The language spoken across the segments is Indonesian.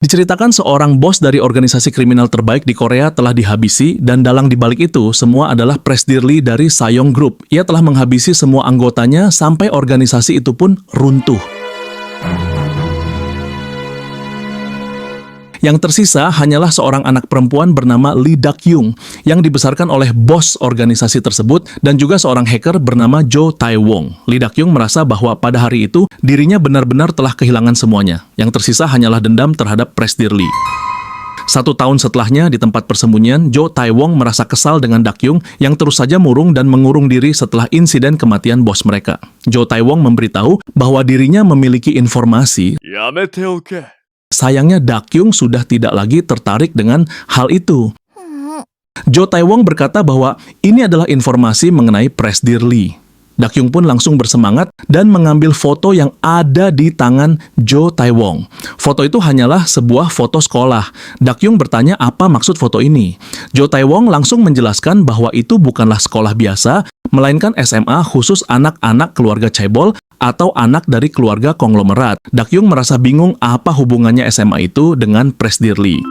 Diceritakan seorang bos dari organisasi kriminal terbaik di Korea telah dihabisi dan dalang dibalik itu semua adalah presidirli dari Sayong Group. Ia telah menghabisi semua anggotanya sampai organisasi itu pun runtuh. Yang tersisa hanyalah seorang anak perempuan bernama Lee Dak-young yang dibesarkan oleh bos organisasi tersebut dan juga seorang hacker bernama Jo Tae-wong. Lee Dak-young merasa bahwa pada hari itu dirinya benar-benar telah kehilangan semuanya. Yang tersisa hanyalah dendam terhadap Presidir Lee. 1 tahun setelahnya di tempat persembunyian, Jo Tae-wong merasa kesal dengan Dak-young yang terus saja murung dan mengurung diri setelah insiden kematian bos mereka. Jo Tae-wong memberitahu bahwa dirinya memiliki informasi. Sayangnya Dak-young sudah tidak lagi tertarik dengan hal itu. Jo Tae-wong berkata bahwa ini adalah informasi mengenai Presidir Lee. Dak-young pun langsung bersemangat dan mengambil foto yang ada di tangan Jo Tae-wong. Foto itu hanyalah sebuah foto sekolah. Dak-young bertanya apa maksud foto ini. Jo Tae-wong langsung menjelaskan bahwa itu bukanlah sekolah biasa, melainkan SMA khusus anak-anak keluarga chaebol atau anak dari keluarga konglomerat. Dak-young merasa bingung apa hubungannya SMA itu dengan Presidir Lee.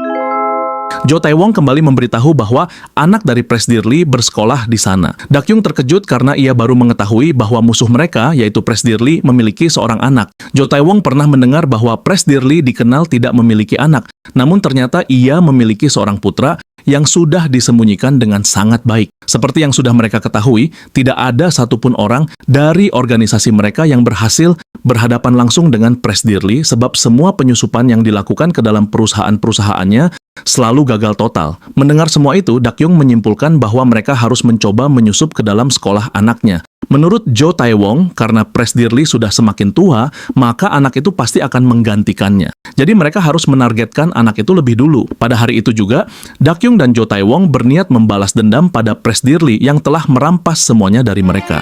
Jo Tae-wong kembali memberitahu bahwa anak dari Presidir Lee bersekolah di sana. Dak-young terkejut karena ia baru mengetahui bahwa musuh mereka, yaitu Presidir Lee, memiliki seorang anak. Jo Tae-wong pernah mendengar bahwa Presidir Lee dikenal tidak memiliki anak, namun ternyata ia memiliki seorang putra yang sudah disembunyikan dengan sangat baik. Seperti yang sudah mereka ketahui, tidak ada satupun orang dari organisasi mereka yang berhasil berhadapan langsung dengan Presidir Lee sebab semua penyusupan yang dilakukan ke dalam perusahaan-perusahaannya selalu gagal total. Mendengar semua itu, Dak-young menyimpulkan bahwa mereka harus mencoba menyusup ke dalam sekolah anaknya. Menurut Jo Tae-wong, karena Presidir Lee sudah semakin tua, maka anak itu pasti akan menggantikannya. Jadi mereka harus menargetkan anak itu lebih dulu. Pada hari itu juga, Dak-young dan Jo Tae-wong berniat membalas dendam pada Presidir Lee yang telah merampas semuanya dari mereka.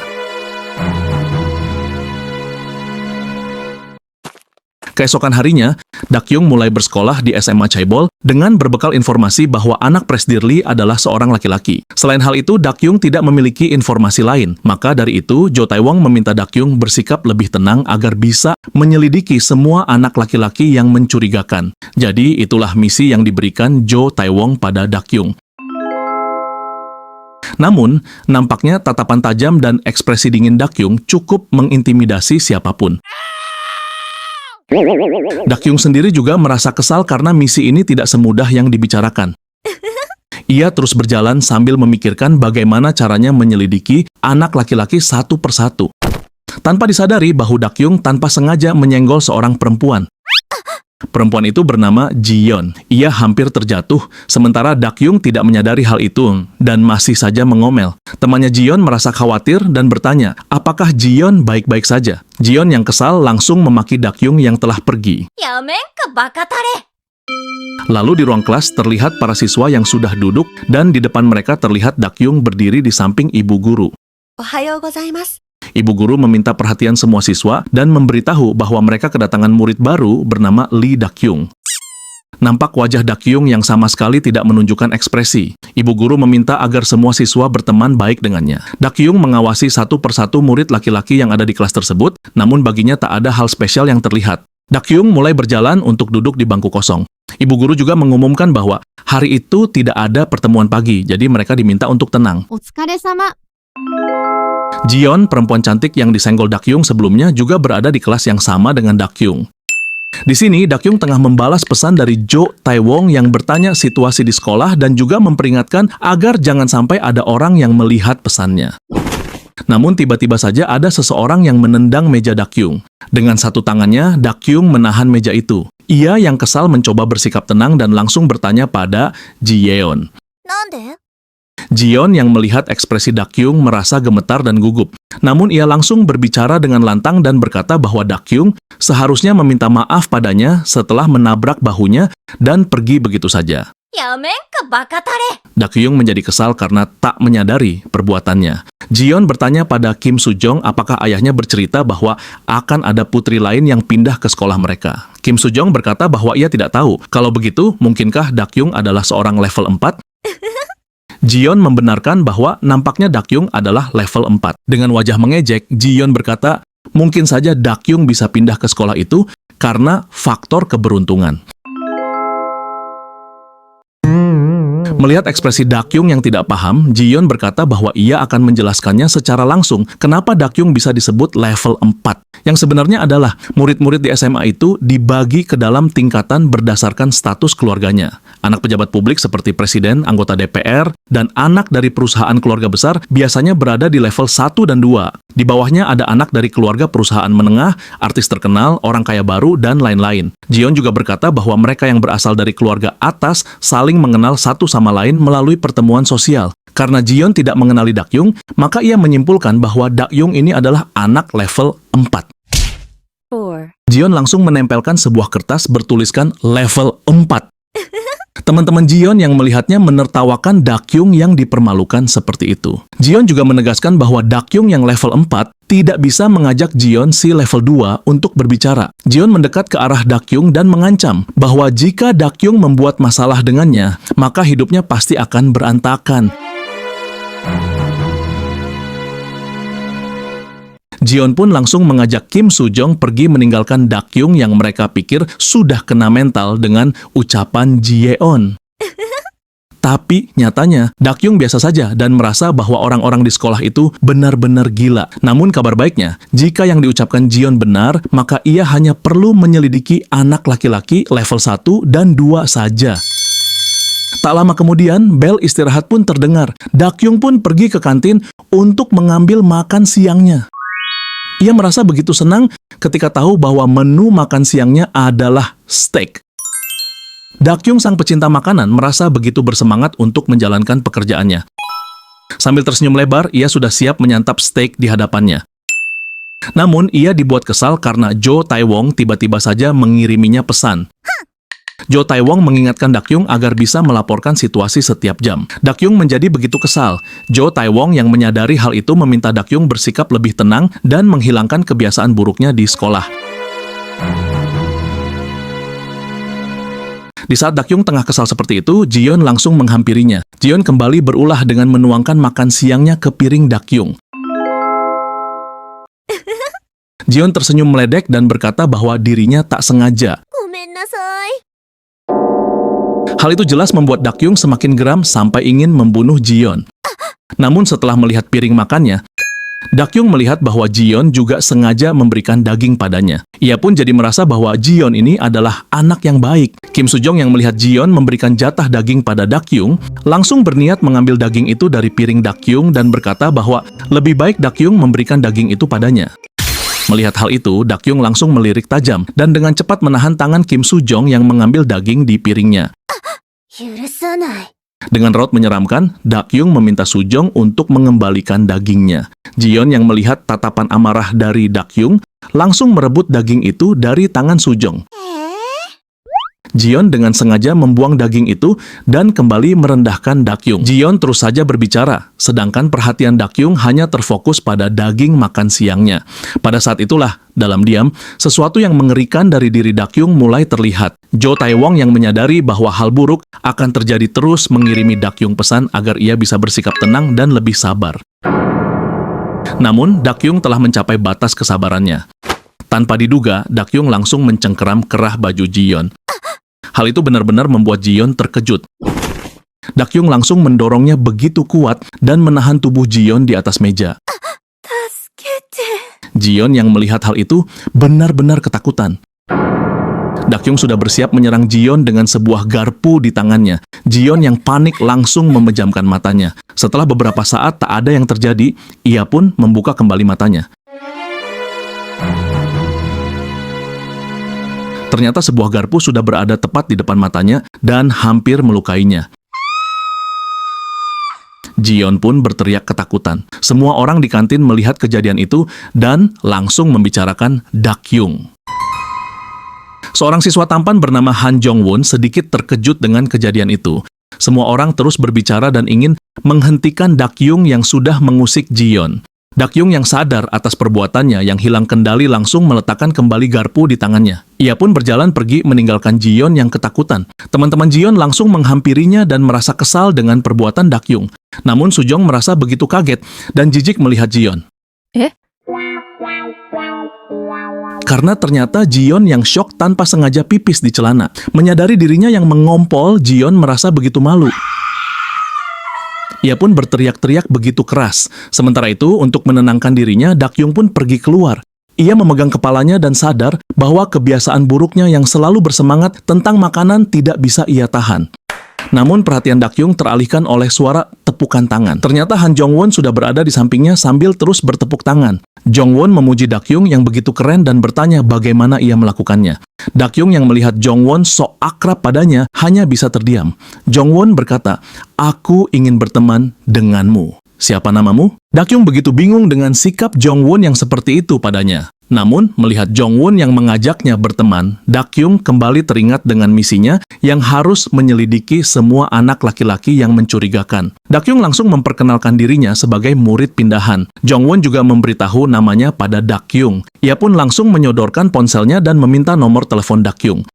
Keesokan harinya, Dak-young mulai bersekolah di SMA Chaebol dengan berbekal informasi bahwa anak Presidir Lee adalah seorang laki-laki. Selain hal itu, Dak-young tidak memiliki informasi lain. Maka dari itu, Jo Tae-wong meminta Dak-young bersikap lebih tenang agar bisa menyelidiki semua anak laki-laki yang mencurigakan. Jadi, itulah misi yang diberikan Jo Tae-wong pada Dak-young. Namun, nampaknya tatapan tajam dan ekspresi dingin Dak-young cukup mengintimidasi siapapun. Dak-young sendiri juga merasa kesal karena misi ini tidak semudah yang dibicarakan. Ia terus berjalan sambil memikirkan bagaimana caranya menyelidiki anak laki-laki satu persatu. Tanpa disadari, bahu Dak-young tanpa sengaja menyenggol seorang perempuan. Perempuan itu bernama Ji-yeon. Ia hampir terjatuh, sementara Dak-young tidak menyadari hal itu dan masih saja mengomel. Temannya Ji-yeon merasa khawatir dan bertanya, apakah Ji-yeon baik-baik saja? Ji-yeon yang kesal langsung memaki Dak-young yang telah pergi. Lalu di ruang kelas terlihat para siswa yang sudah duduk dan di depan mereka terlihat Dak-young berdiri di samping ibu guru. Ibu guru meminta perhatian semua siswa dan memberitahu bahwa mereka kedatangan murid baru bernama Lee Dak-young. Nampak wajah Dak-young yang sama sekali tidak menunjukkan ekspresi. Ibu guru meminta agar semua siswa berteman baik dengannya. Dak-young mengawasi satu persatu murid laki-laki yang ada di kelas tersebut, namun baginya tak ada hal spesial yang terlihat. Dak-young mulai berjalan untuk duduk di bangku kosong. Ibu guru juga mengumumkan bahwa hari itu tidak ada pertemuan pagi, jadi mereka diminta untuk tenang. Ji-yeon, perempuan cantik yang disenggol Dak-young sebelumnya, juga berada di kelas yang sama dengan Dak-young. Di sini, Dak-young tengah membalas pesan dari Jo Tae-wong yang bertanya situasi di sekolah dan juga memperingatkan agar jangan sampai ada orang yang melihat pesannya. Namun tiba-tiba saja ada seseorang yang menendang meja Dak-young. Dengan satu tangannya, Dak-young menahan meja itu. Ia yang kesal mencoba bersikap tenang dan langsung bertanya pada Ji-yeon. Ji-yeon yang melihat ekspresi Dak-young merasa gemetar dan gugup. Namun ia langsung berbicara dengan lantang dan berkata bahwa Dak-young seharusnya meminta maaf padanya setelah menabrak bahunya dan pergi begitu saja. Dak-young menjadi kesal karena tak menyadari perbuatannya. Ji-yeon bertanya pada Kim Soo-jong apakah ayahnya bercerita bahwa akan ada putri lain yang pindah ke sekolah mereka. Kim Soo-jong berkata bahwa ia tidak tahu. Kalau begitu, mungkinkah Dak-young adalah seorang level 4? Ji-yeon membenarkan bahwa nampaknya Dak-young adalah level 4. Dengan wajah mengejek, Ji-yeon berkata, mungkin saja Dak-young bisa pindah ke sekolah itu karena faktor keberuntungan. Melihat ekspresi Dakyung yang tidak paham, Jiyeon berkata bahwa ia akan menjelaskannya secara langsung kenapa Dakyung bisa disebut level 4. Yang sebenarnya adalah murid-murid di SMA itu dibagi ke dalam tingkatan berdasarkan status keluarganya. Anak pejabat publik seperti presiden, anggota DPR, dan anak dari perusahaan keluarga besar biasanya berada di level 1 dan 2. Di bawahnya ada anak dari keluarga perusahaan menengah, artis terkenal, orang kaya baru, dan lain-lain. Jiyeon juga berkata bahwa mereka yang berasal dari keluarga atas saling mengenal satu sama lain melalui pertemuan sosial. Karena Jiyeon tidak mengenali Dakyung, maka ia menyimpulkan bahwa Dakyung ini adalah anak level 4. Jiyeon langsung menempelkan sebuah kertas bertuliskan level 4. Teman-teman Jiyeon yang melihatnya menertawakan Dakyung yang dipermalukan seperti itu. Jiyeon juga menegaskan bahwa Dakyung yang level 4 tidak bisa mengajak Jiyeon si level 2 untuk berbicara. Jiyeon mendekat ke arah Dakyung dan mengancam bahwa jika Dakyung membuat masalah dengannya, maka hidupnya pasti akan berantakan. Jiyeon pun langsung mengajak Kim Soo-jong pergi meninggalkan Dakyung yang mereka pikir sudah kena mental dengan ucapan Jiyeon. Tapi nyatanya Dakyung biasa saja dan merasa bahwa orang-orang di sekolah itu benar-benar gila. Namun kabar baiknya, jika yang diucapkan Jiyeon benar, maka ia hanya perlu menyelidiki anak laki-laki level 1 dan 2 saja. Tak lama kemudian, bel istirahat pun terdengar. Dakyung pun pergi ke kantin untuk mengambil makan siangnya. Ia merasa begitu senang ketika tahu bahwa menu makan siangnya adalah steak. Dakyung sang pecinta makanan merasa begitu bersemangat untuk menjalankan pekerjaannya. Sambil tersenyum lebar, ia sudah siap menyantap steak di hadapannya. Namun, ia dibuat kesal karena Jo Tae-wong tiba-tiba saja mengiriminya pesan. Jo Tae-wong mengingatkan Dakyung agar bisa melaporkan situasi setiap jam. Dakyung menjadi begitu kesal. Jo Tae-wong yang menyadari hal itu meminta Dakyung bersikap lebih tenang dan menghilangkan kebiasaan buruknya di sekolah. Di saat Dakyung tengah kesal seperti itu, Jiyeon langsung menghampirinya. Jiyeon kembali berulah dengan menuangkan makan siangnya ke piring Dakyung. Jiyeon tersenyum meledek dan berkata bahwa dirinya tak sengaja. Hal itu jelas membuat Dakyung semakin geram sampai ingin membunuh Jiyeon. Namun setelah melihat piring makannya, Dakyung melihat bahwa Jiyeon juga sengaja memberikan daging padanya. Ia pun jadi merasa bahwa Jiyeon ini adalah anak yang baik. Kim Soo-jong yang melihat Jiyeon memberikan jatah daging pada Dakyung, langsung berniat mengambil daging itu dari piring Dakyung dan berkata bahwa lebih baik Dakyung memberikan daging itu padanya. Melihat hal itu, Dakyung langsung melirik tajam dan dengan cepat menahan tangan Kim Soo-jong yang mengambil daging di piringnya. Dengan raut menyeramkan, Dakyung meminta Soo-jong untuk mengembalikan dagingnya. Jiyeon yang melihat tatapan amarah dari Dakyung langsung merebut daging itu dari tangan Soo-jong. Jiyeon dengan sengaja membuang daging itu dan kembali merendahkan Dakyung. Jiyeon terus saja berbicara, sedangkan perhatian Dakyung hanya terfokus pada daging makan siangnya. Pada saat itulah, dalam diam, sesuatu yang mengerikan dari diri Dakyung mulai terlihat. Jo Tae-wong yang menyadari bahwa hal buruk akan terjadi terus mengirimi Dakyung pesan agar ia bisa bersikap tenang dan lebih sabar. Namun, Dakyung telah mencapai batas kesabarannya. Tanpa diduga, Dakyung langsung mencengkeram kerah baju Jiyeon. Hal itu benar-benar membuat Jiyeon terkejut. Dakyung langsung mendorongnya begitu kuat dan menahan tubuh Jiyeon di atas meja. Jiyeon yang melihat hal itu benar-benar ketakutan. Dakyung sudah bersiap menyerang Jiyeon dengan sebuah garpu di tangannya. Jiyeon yang panik langsung memejamkan matanya. Setelah beberapa saat tak ada yang terjadi, ia pun membuka kembali matanya. Ternyata sebuah garpu sudah berada tepat di depan matanya dan hampir melukainya. Jiyeon pun berteriak ketakutan. Semua orang di kantin melihat kejadian itu dan langsung membicarakan Dakyung. Seorang siswa tampan bernama Han Jong-won sedikit terkejut dengan kejadian itu. Semua orang terus berbicara dan ingin menghentikan Dakyung yang sudah mengusik Jiyeon. Dakyung yang sadar atas perbuatannya yang hilang kendali langsung meletakkan kembali garpu di tangannya. Ia pun berjalan pergi meninggalkan Jiyeon yang ketakutan. Teman-teman Jiyeon langsung menghampirinya dan merasa kesal dengan perbuatan Dakyung. Namun Soo-jong merasa begitu kaget dan jijik melihat Jiyeon. Karena ternyata Jiyeon yang syok tanpa sengaja pipis di celana. Menyadari dirinya yang mengompol, Jiyeon merasa begitu malu. Ia pun berteriak-teriak begitu keras. Sementara itu, untuk menenangkan dirinya, Dakyung pun pergi keluar. Ia memegang kepalanya dan sadar bahwa kebiasaan buruknya yang selalu bersemangat tentang makanan tidak bisa ia tahan. Namun perhatian Dakyung teralihkan oleh suara tepukan tangan. Ternyata Han Jong-won sudah berada di sampingnya sambil terus bertepuk tangan. Jong-won memuji Dakyung yang begitu keren dan bertanya bagaimana ia melakukannya. Dakyung yang melihat Jong-won sok akrab padanya hanya bisa terdiam. Jong-won berkata, "Aku ingin berteman denganmu. Siapa namamu?" Dakyung begitu bingung dengan sikap Jong-won yang seperti itu padanya. Namun, melihat Jong-won yang mengajaknya berteman, Dakyung kembali teringat dengan misinya yang harus menyelidiki semua anak laki-laki yang mencurigakan. Dakyung langsung memperkenalkan dirinya sebagai murid pindahan. Jong-won juga memberitahu namanya pada Dakyung. Ia pun langsung menyodorkan ponselnya dan meminta nomor telepon Dakyung.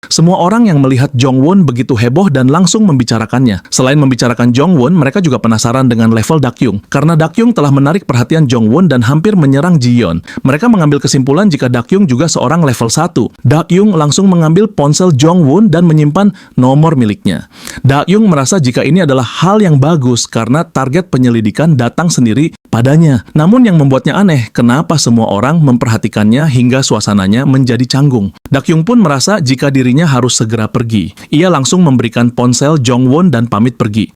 Semua orang yang melihat Jong-won begitu heboh dan langsung membicarakannya. Selain membicarakan Jong-won, mereka juga penasaran dengan level Dakyung. Karena Dakyung telah menarik perhatian Jong-won dan hampir menyerang Ji-yeon. Mereka mengambil kesimpulan jika Dakyung juga seorang level 1. Dakyung langsung mengambil ponsel Jong-won dan menyimpan nomor miliknya. Dakyung merasa jika ini adalah hal yang bagus karena target penyelidikan datang sendiri padanya. Namun yang membuatnya aneh, kenapa semua orang memperhatikannya hingga suasananya menjadi canggung. Dakyung pun merasa jika dirinya harus segera pergi. Ia langsung memberikan ponsel Jong-won dan pamit pergi.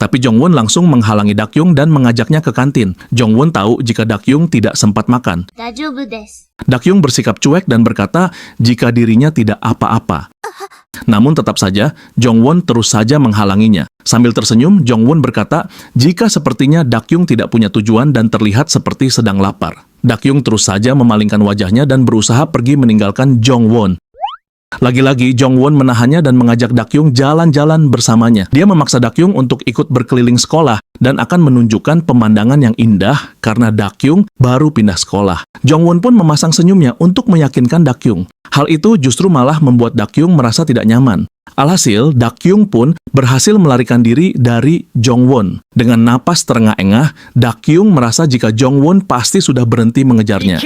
Tapi Jong-won langsung menghalangi Dakyung dan mengajaknya ke kantin. Jong-won tahu jika Dakyung tidak sempat makan. Dakyung bersikap cuek dan berkata jika dirinya tidak apa-apa. Namun tetap saja, Jong-won terus saja menghalanginya. Sambil tersenyum, Jong-won berkata jika sepertinya Dakyung tidak punya tujuan dan terlihat seperti sedang lapar. Dakyung terus saja memalingkan wajahnya dan berusaha pergi meninggalkan Jong-won. Lagi-lagi, Jong-won menahannya dan mengajak Dakyung jalan-jalan bersamanya. Dia memaksa Dakyung untuk ikut berkeliling sekolah dan akan menunjukkan pemandangan yang indah karena Dakyung baru pindah sekolah. Jong-won pun memasang senyumnya untuk meyakinkan Dakyung. Hal itu justru malah membuat Dakyung merasa tidak nyaman. Alhasil, Dakyung pun berhasil melarikan diri dari Jong-won. Dengan napas terengah-engah, Dakyung merasa jika Jong-won pasti sudah berhenti mengejarnya.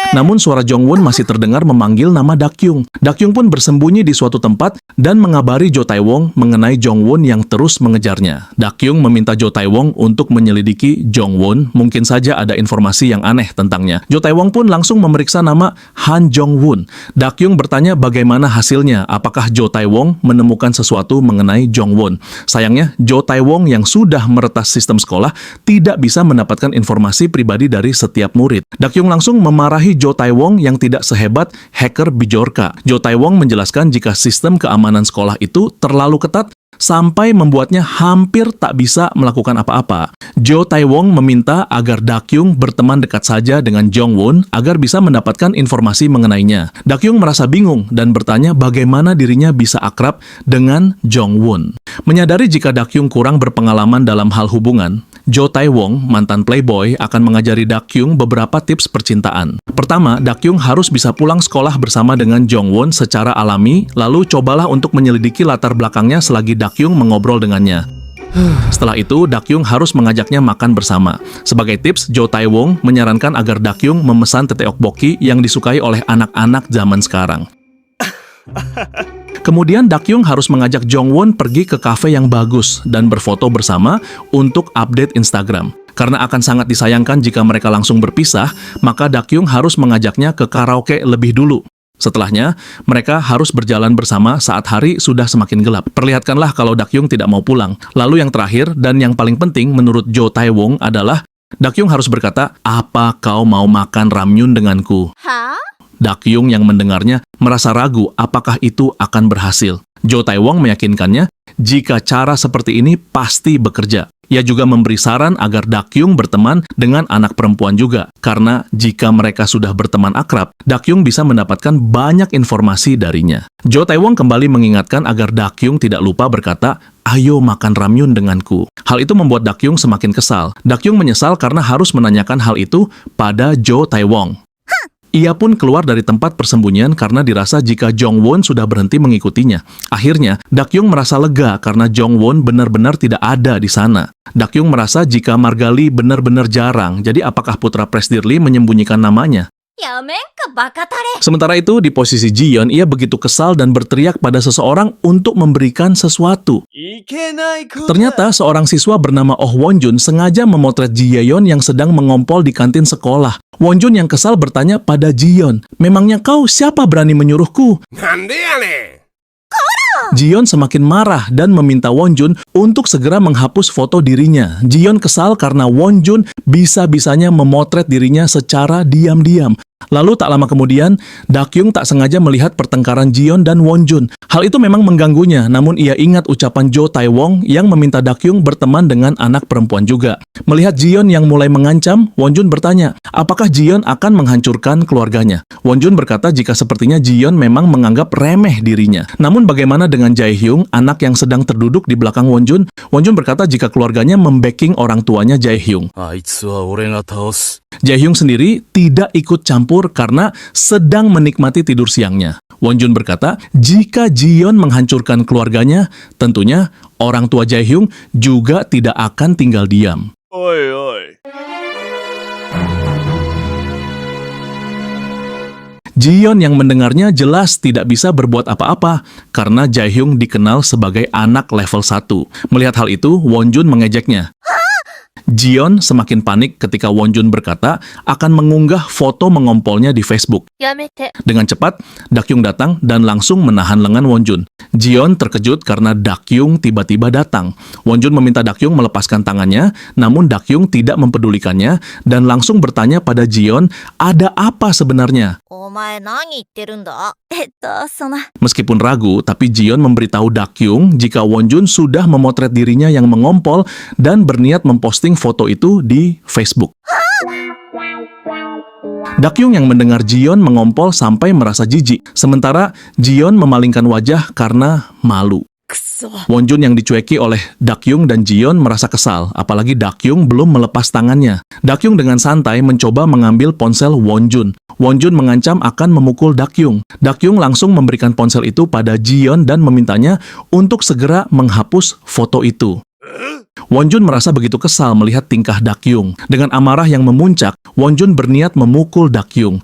Namun suara Jong-won masih terdengar memanggil nama Dakyung. Dakyung pun bersembunyi di suatu tempat dan mengabari Jo Tae-won mengenai Jong-won yang terus mengejarnya. Dakyung meminta Jo Tae-won untuk menyelidiki Jong-won, mungkin saja ada informasi yang aneh tentangnya. Jo Tae-won pun langsung memeriksa nama Han Jong-won. Dakyung bertanya bagaimana hasilnya, apakah Jo Tae-won menemukan sesuatu mengenai Jong-won. Sayangnya, Jo Tae-won yang sudah meretas sistem sekolah tidak bisa mendapatkan informasi pribadi dari setiap murid. Dakyung langsung memarahi Jo Tae-won yang tidak sehebat hacker Bjorka. Jo Tae-won menjelaskan jika sistem keamanan sekolah itu terlalu ketat sampai membuatnya hampir tak bisa melakukan apa-apa. Jo Tae-won meminta agar Dakyung berteman dekat saja dengan Jong-won agar bisa mendapatkan informasi mengenainya. Dakyung merasa bingung dan bertanya bagaimana dirinya bisa akrab dengan Jong-won. Menyadari jika Dakyung kurang berpengalaman dalam hal hubungan, Jo Tae-won, mantan playboy, akan mengajari Dakyung beberapa tips percintaan. Pertama, Dakyung harus bisa pulang sekolah bersama dengan Jong-won secara alami, lalu cobalah untuk menyelidiki latar belakangnya selagi Dakyung mengobrol dengannya. Setelah itu, Dakyung harus mengajaknya makan bersama. Sebagai tips, Jo Tae-won menyarankan agar Dakyung memesan tteok bokki yang disukai oleh anak-anak zaman sekarang. Kemudian Dakyung harus mengajak Jong-won pergi ke kafe yang bagus dan berfoto bersama untuk update Instagram. Karena akan sangat disayangkan jika mereka langsung berpisah, maka Dakyung harus mengajaknya ke karaoke lebih dulu. Setelahnya, mereka harus berjalan bersama saat hari sudah semakin gelap. Perlihatkanlah kalau Dakyung tidak mau pulang. Lalu yang terakhir dan yang paling penting menurut Jo Tae-won adalah Dakyung harus berkata, "Apa kau mau makan ramyun denganku?" Dakyung yang mendengarnya merasa ragu apakah itu akan berhasil. Jo Tae-won meyakinkannya jika cara seperti ini pasti bekerja. Ia juga memberi saran agar Dakyung berteman dengan anak perempuan juga, karena jika mereka sudah berteman akrab, Dakyung bisa mendapatkan banyak informasi darinya. Jo Tae-won kembali mengingatkan agar Dakyung tidak lupa berkata, "Ayo makan ramyun denganku." Hal itu membuat Dakyung semakin kesal. Dakyung menyesal karena harus menanyakan hal itu pada Jo Tae-won. Ia pun keluar dari tempat persembunyian karena dirasa jika Jong-won sudah berhenti mengikutinya. Akhirnya, Dakyung merasa lega karena Jong-won benar-benar tidak ada di sana. Dakyung merasa jika Margali benar-benar jarang, jadi apakah putra Presdirli menyembunyikan namanya? やめんかバカタレ。 Sementara itu, di posisi Jiyeon, ia begitu kesal dan berteriak pada seseorang untuk memberikan sesuatu. Ternyata seorang siswa bernama Oh Wonjun sengaja memotret Jiyeon yang sedang mengompol di kantin sekolah. Wonjun yang kesal bertanya pada Jiyeon, "Memangnya kau siapa berani menyuruhku?" Jiyeon semakin marah dan meminta Wonjun untuk segera menghapus foto dirinya. Jiyeon kesal karena Wonjun bisa-bisanya memotret dirinya secara diam-diam. Lalu tak lama kemudian, Dakyung tak sengaja melihat pertengkaran Jiyeon dan Wonjun. Hal itu memang mengganggunya, namun ia ingat ucapan Jo Tae-wong yang meminta Dakyung berteman dengan anak perempuan juga. Melihat Jiyeon yang mulai mengancam, Wonjun bertanya, apakah Jiyeon akan menghancurkan keluarganya? Wonjun berkata jika sepertinya Jiyeon memang menganggap remeh dirinya. Namun bagaimana dengan Jae-hyung, anak yang sedang terduduk di belakang Wonjun? Wonjun berkata jika keluarganya membacking orang tuanya Jae-hyung. Jae-hyung sendiri tidak ikut campur karena sedang menikmati tidur siangnya. Wonjun berkata, jika Jiyeon menghancurkan keluarganya, tentunya orang tua Jae-hyung juga tidak akan tinggal diam. Jiyeon yang mendengarnya jelas tidak bisa berbuat apa-apa karena Jae-hyung dikenal sebagai anak level 1. Melihat hal itu, Wonjun mengejeknya. Jiyeon semakin panik ketika Wonjun berkata akan mengunggah foto mengompolnya di Facebook. やめて。 Dengan cepat, Dakyung datang dan langsung menahan lengan Wonjun. Jiyeon terkejut karena Dakyung tiba-tiba datang. Wonjun meminta Dakyung melepaskan tangannya, namun Dakyung tidak mempedulikannya dan langsung bertanya pada Jiyeon, ada apa sebenarnya? お前何言ってるんだ。Meskipun ragu, tapi Jiyeon memberitahu Dakyung jika Wonjun sudah memotret dirinya yang mengompol dan berniat memposting foto itu di Facebook. Dakyung yang mendengar Jiyeon mengompol sampai merasa jijik, sementara Jiyeon memalingkan wajah karena malu. Wonjun yang dicueki oleh Dakyung dan Jiyeon merasa kesal, apalagi Dakyung belum melepas tangannya. Dakyung dengan santai mencoba mengambil ponsel Wonjun. Wonjun mengancam akan memukul Dakyung. Dakyung langsung memberikan ponsel itu pada Jiyeon dan memintanya untuk segera menghapus foto itu. Wonjun merasa begitu kesal melihat tingkah Dakyung. Dengan amarah yang memuncak, Wonjun berniat memukul Dakyung.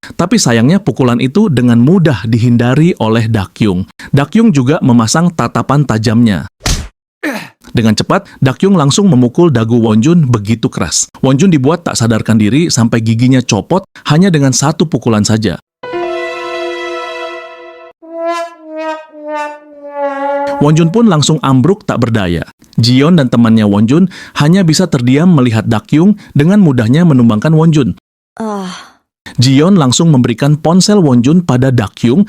Tapi sayangnya pukulan itu dengan mudah dihindari oleh Dakyung. Dakyung juga memasang tatapan tajamnya. Dengan cepat, Dakyung langsung memukul dagu Wonjun begitu keras. Wonjun dibuat tak sadarkan diri sampai giginya copot hanya dengan satu pukulan saja. Wonjun pun langsung ambruk tak berdaya. Jiyeon dan temannya Wonjun hanya bisa terdiam melihat Dakyung dengan mudahnya menumbangkan Wonjun. Jiyeon langsung memberikan ponsel Wonjun pada Dakyung.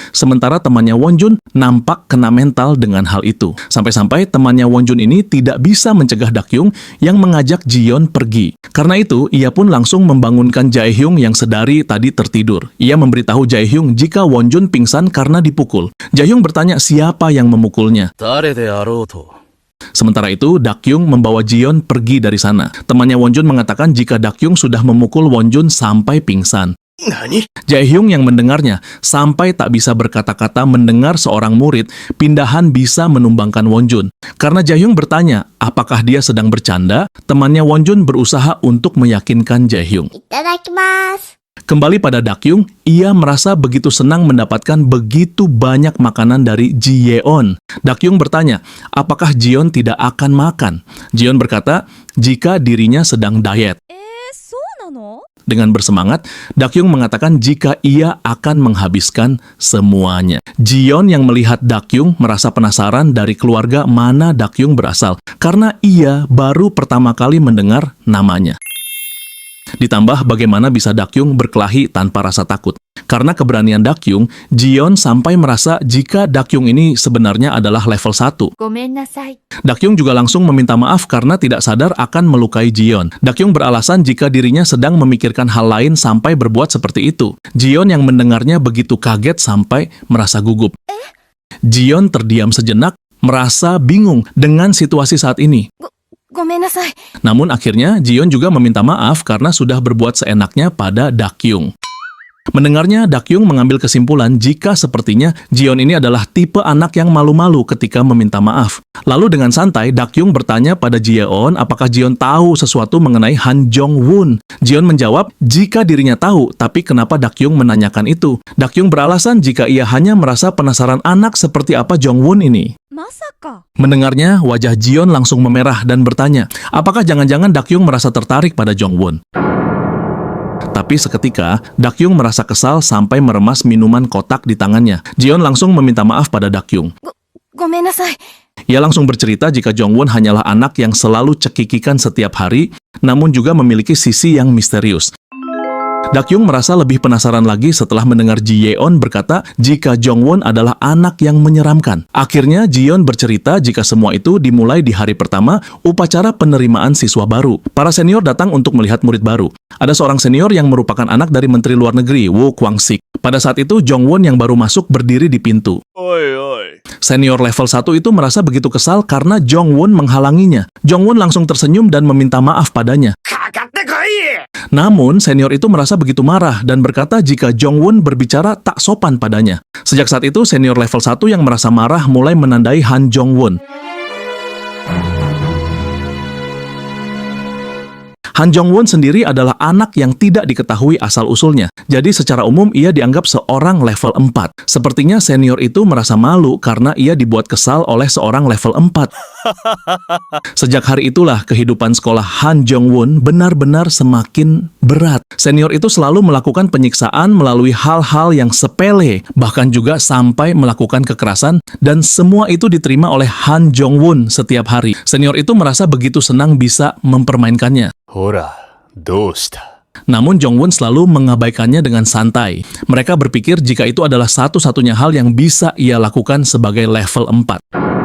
Sementara temannya Wonjun nampak kena mental dengan hal itu. Sampai-sampai temannya Wonjun ini tidak bisa mencegah Dakyung yang mengajak Jiyeon pergi. Karena itu, ia pun langsung membangunkan Jae-hyung yang sedari tadi tertidur. Ia memberitahu Jae-hyung jika Wonjun pingsan karena dipukul. Jae-hyung bertanya siapa yang memukulnya. Sementara itu, Dakyung membawa Jiyeon pergi dari sana. Temannya Wonjun mengatakan jika Dakyung sudah memukul Wonjun sampai pingsan. Jae-hyung yang mendengarnya sampai tak bisa berkata-kata mendengar seorang murid pindahan bisa menumbangkan Wonjun. Karena Jae-hyung bertanya apakah dia sedang bercanda, temannya Wonjun berusaha untuk meyakinkan Jae-hyung. いただきます。 Kembali pada Dakyung, ia merasa begitu senang mendapatkan begitu banyak makanan dari Jiyeon. Dakyung bertanya, apakah Jiyeon tidak akan makan? Jiyeon berkata, jika dirinya sedang diet. そうなの？ Dengan bersemangat, Dakyung mengatakan jika ia akan menghabiskan semuanya. Jiyeon yang melihat Dakyung merasa penasaran dari keluarga mana Dakyung berasal, karena ia baru pertama kali mendengar namanya. Ditambah bagaimana bisa Dakyung berkelahi tanpa rasa takut. Karena keberanian Dakyung, Jiyeon sampai merasa jika Dakyung ini sebenarnya adalah level 1. ごめんなさい。 Dakyung juga langsung meminta maaf karena tidak sadar akan melukai Jiyeon. Dakyung beralasan jika dirinya sedang memikirkan hal lain sampai berbuat seperti itu. Jiyeon yang mendengarnya begitu kaget sampai merasa gugup. Jiyeon terdiam sejenak, merasa bingung dengan situasi saat ini. ごめんなさい。 Namun akhirnya Jiyeon juga meminta maaf karena sudah berbuat seenaknya pada Dakyung. Mendengarnya, Dakyung mengambil kesimpulan jika sepertinya Jion ini adalah tipe anak yang malu-malu ketika meminta maaf. Lalu dengan santai, Dakyung bertanya pada Jiyeon apakah Jion tahu sesuatu mengenai Han Jong-won. Jion menjawab jika dirinya tahu, tapi kenapa Dakyung menanyakan itu? Dakyung beralasan jika ia hanya merasa penasaran anak seperti apa Jong-won ini. まさか。 Mendengarnya, wajah Jion langsung memerah dan bertanya, apakah jangan-jangan Dakyung merasa tertarik pada Jong-won? Tapi seketika, Dakyung merasa kesal sampai meremas minuman kotak di tangannya. Jion langsung meminta maaf pada Dakyung. ごめんなさい。 Ia langsung bercerita jika Jong-won hanyalah anak yang selalu cekikikan setiap hari, namun juga memiliki sisi yang misterius. Dakyung merasa lebih penasaran lagi setelah mendengar Ji-yeon berkata jika Jong-won adalah anak yang menyeramkan. Akhirnya Jiyeon bercerita jika semua itu dimulai di hari pertama upacara penerimaan siswa baru. Para senior datang untuk melihat murid baru. Ada seorang senior yang merupakan anak dari Menteri Luar Negeri, Woo Kwang-sik. Pada saat itu, Jong-won yang baru masuk berdiri di pintu. Senior level 1 itu merasa begitu kesal karena Jong-won menghalanginya. Jong-won langsung tersenyum dan meminta maaf padanya. Namun, senior itu merasa begitu marah dan berkata jika Jong-won berbicara tak sopan padanya. Sejak saat itu, senior level 1 yang merasa marah mulai menandai Han Jong-won. Han Jong-won sendiri adalah anak yang tidak diketahui asal-usulnya. Jadi secara umum ia dianggap seorang level 4. Sepertinya senior itu merasa malu karena ia dibuat kesal oleh seorang level 4. Sejak hari itulah kehidupan sekolah Han Jong-won benar-benar semakin berat. Senior itu selalu melakukan penyiksaan melalui hal-hal yang sepele, bahkan juga sampai melakukan kekerasan, dan semua itu diterima oleh Han Jong-won setiap hari. Senior itu merasa begitu senang bisa mempermainkannya. ほら、どうした? Namun Jong-won selalu mengabaikannya dengan santai. Mereka berpikir jika itu adalah satu-satunya hal yang bisa ia lakukan sebagai level 4.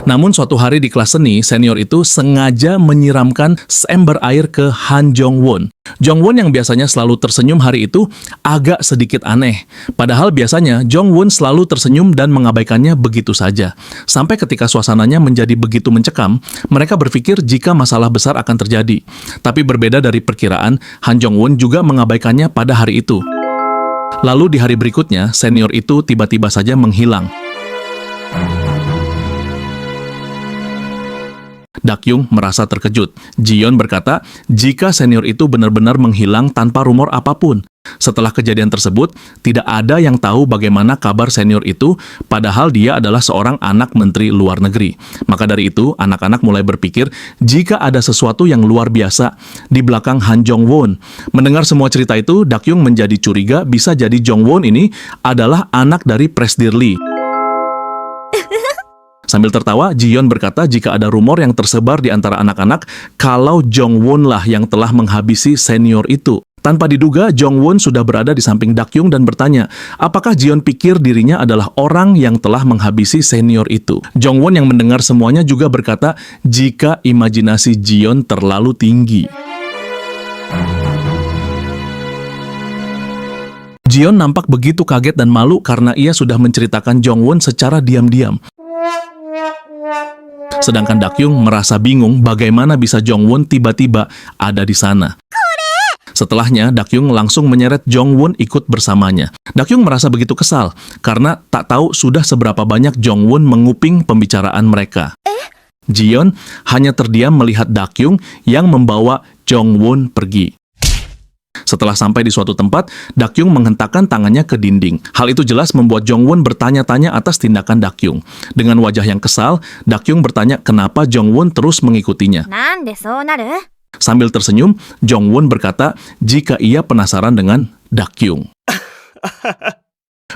Namun suatu hari di kelas seni, senior itu sengaja menyiramkan seember air ke Han Jong-won. Jong-won yang biasanya selalu tersenyum hari itu agak sedikit aneh. Padahal biasanya Jong-won selalu tersenyum dan mengabaikannya begitu saja. Sampai ketika suasananya menjadi begitu mencekam, mereka berpikir jika masalah besar akan terjadi. Tapi berbeda dari perkiraan, Han Jong-won juga mengabaikannya pada hari itu. Lalu di hari berikutnya, senior itu tiba-tiba saja menghilang. Dakyung merasa terkejut. Jiyeon berkata jika senior itu benar-benar menghilang tanpa rumor apapun. Setelah kejadian tersebut, tidak ada yang tahu bagaimana kabar senior itu, padahal dia adalah seorang anak menteri luar negeri. Maka dari itu, anak-anak mulai berpikir jika ada sesuatu yang luar biasa di belakang Han Jong-won. Mendengar semua cerita itu, Dakyung menjadi curiga bisa jadi Jong-won ini adalah anak dari Presdir Lee. Sambil tertawa, Jiyeon berkata jika ada rumor yang tersebar di antara anak-anak kalau Jong-won lah yang telah menghabisi senior itu. Tanpa diduga, Jong-won sudah berada di samping Dakyung dan bertanya, apakah Jiyeon pikir dirinya adalah orang yang telah menghabisi senior itu? Jong-won yang mendengar semuanya juga berkata jika imajinasi Jiyeon terlalu tinggi. Jiyeon nampak begitu kaget dan malu karena ia sudah menceritakan Jong-won secara diam-diam. Sedangkan Dakyung merasa bingung bagaimana bisa Jong-won tiba-tiba ada di sana. Setelahnya, Dakyung langsung menyeret Jong-won ikut bersamanya. Dakyung merasa begitu kesal karena tak tahu sudah seberapa banyak Jong-won menguping pembicaraan mereka. Jiyeon hanya terdiam melihat Dakyung yang membawa Jong-won pergi. Setelah sampai di suatu tempat, Dakyung menghentakkan tangannya ke dinding. Hal itu jelas membuat Jong-won bertanya-tanya atas tindakan Dakyung. Dengan wajah yang kesal, Dakyung bertanya kenapa Jong-won terus mengikutinya. なんでそうなる? Sambil tersenyum, Jong-won berkata jika ia penasaran dengan Dakyung.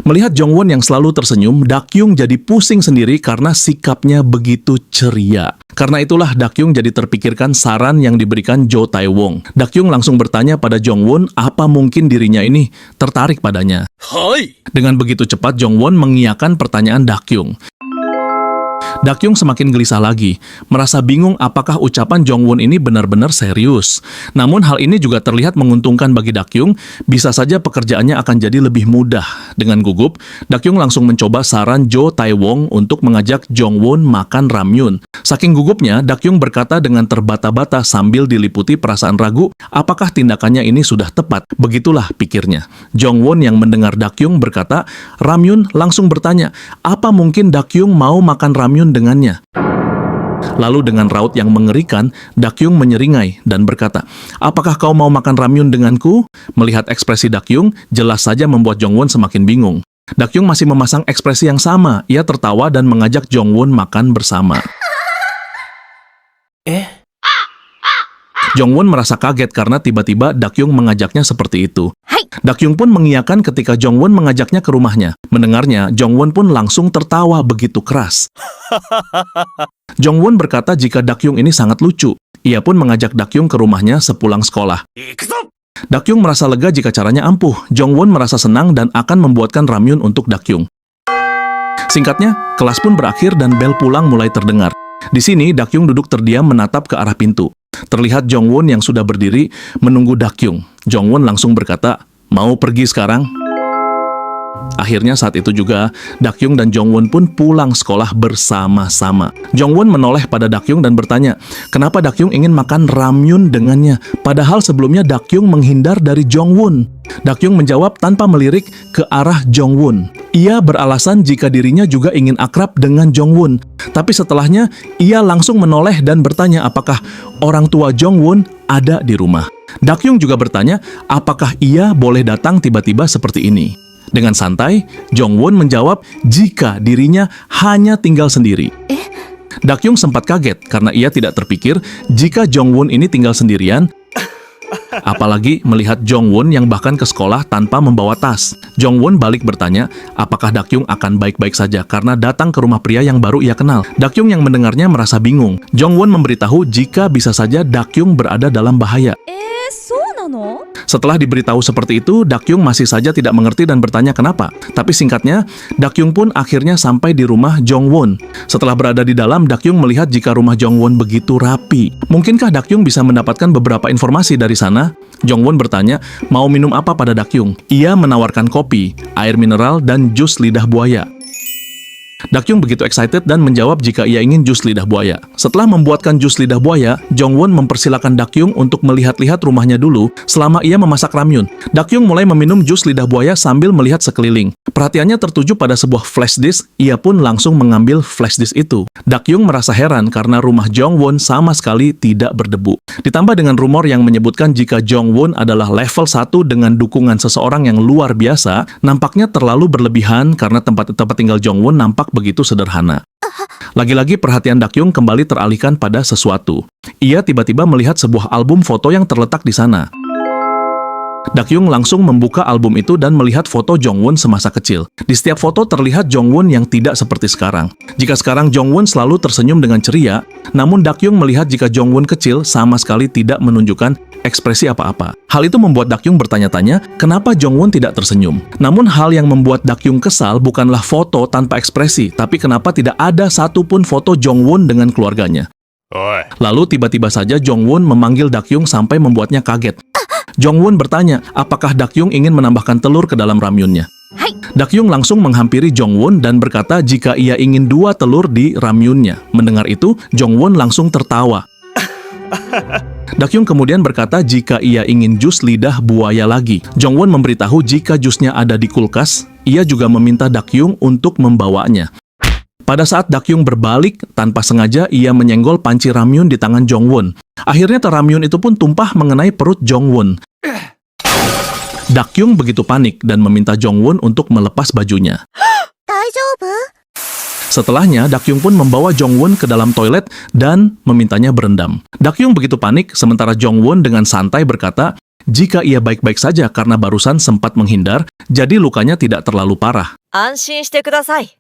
Melihat Jong-won yang selalu tersenyum, Dakyung jadi pusing sendiri karena sikapnya begitu ceria. Karena itulah Dakyung jadi terpikirkan saran yang diberikan Jo Tae-wong. Dakyung langsung bertanya pada Jong-won apa mungkin dirinya ini tertarik padanya. Hai. Dengan begitu cepat Jong-won mengiyakan pertanyaan Dakyung. Dakyung semakin gelisah lagi, merasa bingung apakah ucapan Jongwon ini benar-benar serius. Namun hal ini juga terlihat menguntungkan bagi Dakyung, bisa saja pekerjaannya akan jadi lebih mudah. Dengan gugup, Dakyung langsung mencoba saran Jo Tae-wong untuk mengajak Jongwon makan ramyun. Saking gugupnya, Dakyung berkata dengan terbata-bata sambil diliputi perasaan ragu, apakah tindakannya ini sudah tepat? Begitulah pikirnya. Jongwon yang mendengar Dakyung berkata, ramyun langsung bertanya, apa mungkin Dakyung mau makan ramyun dengannya? Lalu dengan raut yang mengerikan, Dakyung menyeringai dan berkata, apakah kau mau makan ramyun denganku? Melihat ekspresi Dakyung, jelas saja membuat Jongwon semakin bingung. Dakyung masih memasang ekspresi yang sama, ia tertawa dan mengajak Jongwon makan bersama. Jongwon merasa kaget karena tiba-tiba Dakyung mengajaknya seperti itu. Hai. Dakyung pun mengiyakan ketika Jongwon mengajaknya ke rumahnya. Mendengarnya, Jongwon pun langsung tertawa begitu keras. Jongwon berkata jika Dakyung ini sangat lucu. Ia pun mengajak Dakyung ke rumahnya sepulang sekolah. Dakyung merasa lega jika caranya ampuh. Jongwon merasa senang dan akan membuatkan ramyun untuk Dakyung. Singkatnya, kelas pun berakhir dan bel pulang mulai terdengar. Di sini, Dakyung duduk terdiam menatap ke arah pintu. Terlihat Jongwon yang sudah berdiri menunggu Dakyung. Jongwon langsung berkata, mau pergi sekarang? Akhirnya saat itu juga, Dakyung dan Jongwon pun pulang sekolah bersama-sama. Jongwon menoleh pada Dakyung dan bertanya, kenapa Dakyung ingin makan ramyun dengannya? Padahal sebelumnya Dakyung menghindar dari Jongwon. Dakyung menjawab tanpa melirik ke arah Jongwon. Ia beralasan jika dirinya juga ingin akrab dengan Jongwon. Tapi setelahnya, ia langsung menoleh dan bertanya apakah orang tua Jongwon ada di rumah. Dakyung juga bertanya apakah ia boleh datang tiba-tiba seperti ini. Dengan santai, Jongwon menjawab jika dirinya hanya tinggal sendiri. Dakyung sempat kaget karena ia tidak terpikir jika Jongwon ini tinggal sendirian, apalagi melihat Jongwon yang bahkan ke sekolah tanpa membawa tas. Jongwon balik bertanya, apakah Dakyung akan baik-baik saja karena datang ke rumah pria yang baru ia kenal. Dakyung yang mendengarnya merasa bingung. Jongwon memberitahu jika bisa saja Dakyung berada dalam bahaya. そうなの? Setelah diberitahu seperti itu, Dakyung masih saja tidak mengerti dan bertanya kenapa. Tapi singkatnya, Dakyung pun akhirnya sampai di rumah Jongwon. Setelah berada di dalam, Dakyung melihat jika rumah Jongwon begitu rapi. Mungkinkah Dakyung bisa mendapatkan beberapa informasi dari sana? Jongwon bertanya, mau minum apa pada Dakyung? Ia menawarkan kopi, air mineral, dan jus lidah buaya. Dakyung begitu excited dan menjawab jika ia ingin jus lidah buaya. Setelah membuatkan jus lidah buaya, Jongwon mempersilakan Dakyung untuk melihat-lihat rumahnya dulu selama ia memasak ramyun. Dakyung mulai meminum jus lidah buaya sambil melihat sekeliling. Perhatiannya tertuju pada sebuah flash disk, ia pun langsung mengambil flash disk itu. Dakyung merasa heran karena rumah Jongwon sama sekali tidak berdebu. Ditambah dengan rumor yang menyebutkan jika Jongwon adalah level 1 dengan dukungan seseorang yang luar biasa, nampaknya terlalu berlebihan karena tempat tinggal Jongwon nampak begitu sederhana. Lagi-lagi perhatian Dakyung kembali teralihkan pada sesuatu. Ia tiba-tiba melihat sebuah album foto yang terletak di sana. Dakyung langsung membuka album itu dan melihat foto Jongwon semasa kecil. Di setiap foto terlihat Jongwon yang tidak seperti sekarang. Jika sekarang Jongwon selalu tersenyum dengan ceria, namun Dakyung melihat jika Jongwon kecil sama sekali tidak menunjukkan ekspresi apa-apa. Hal itu membuat Dakyung bertanya-tanya, kenapa Jongwon tidak tersenyum? Namun hal yang membuat Dakyung kesal bukanlah foto tanpa ekspresi, tapi kenapa tidak ada satupun foto Jongwon dengan keluarganya. Oi. Lalu tiba-tiba saja Jongwon memanggil Dakyung sampai membuatnya kaget. Jongwon bertanya, apakah Dakyung ingin menambahkan telur ke dalam ramyunnya? Hai. Dakyung langsung menghampiri Jongwon dan berkata jika ia ingin 2 telur di ramyunnya. Mendengar itu, Jongwon langsung tertawa. Dakyung kemudian berkata jika ia ingin jus lidah buaya lagi. Jongwon memberitahu jika jusnya ada di kulkas, ia juga meminta Dakyung untuk membawanya. Pada saat Dakyung berbalik, tanpa sengaja ia menyenggol panci ramyun di tangan Jongwon. Akhirnya ramyun itu pun tumpah mengenai perut Jongwon. Dakyung begitu panik dan meminta Jongwon untuk melepas bajunya. 大丈夫? Setelahnya, Dakyung pun membawa Jongwon ke dalam toilet dan memintanya berendam. Dakyung begitu panik, sementara Jongwon dengan santai berkata, jika ia baik-baik saja karena barusan sempat menghindar, jadi lukanya tidak terlalu parah. 安心してください。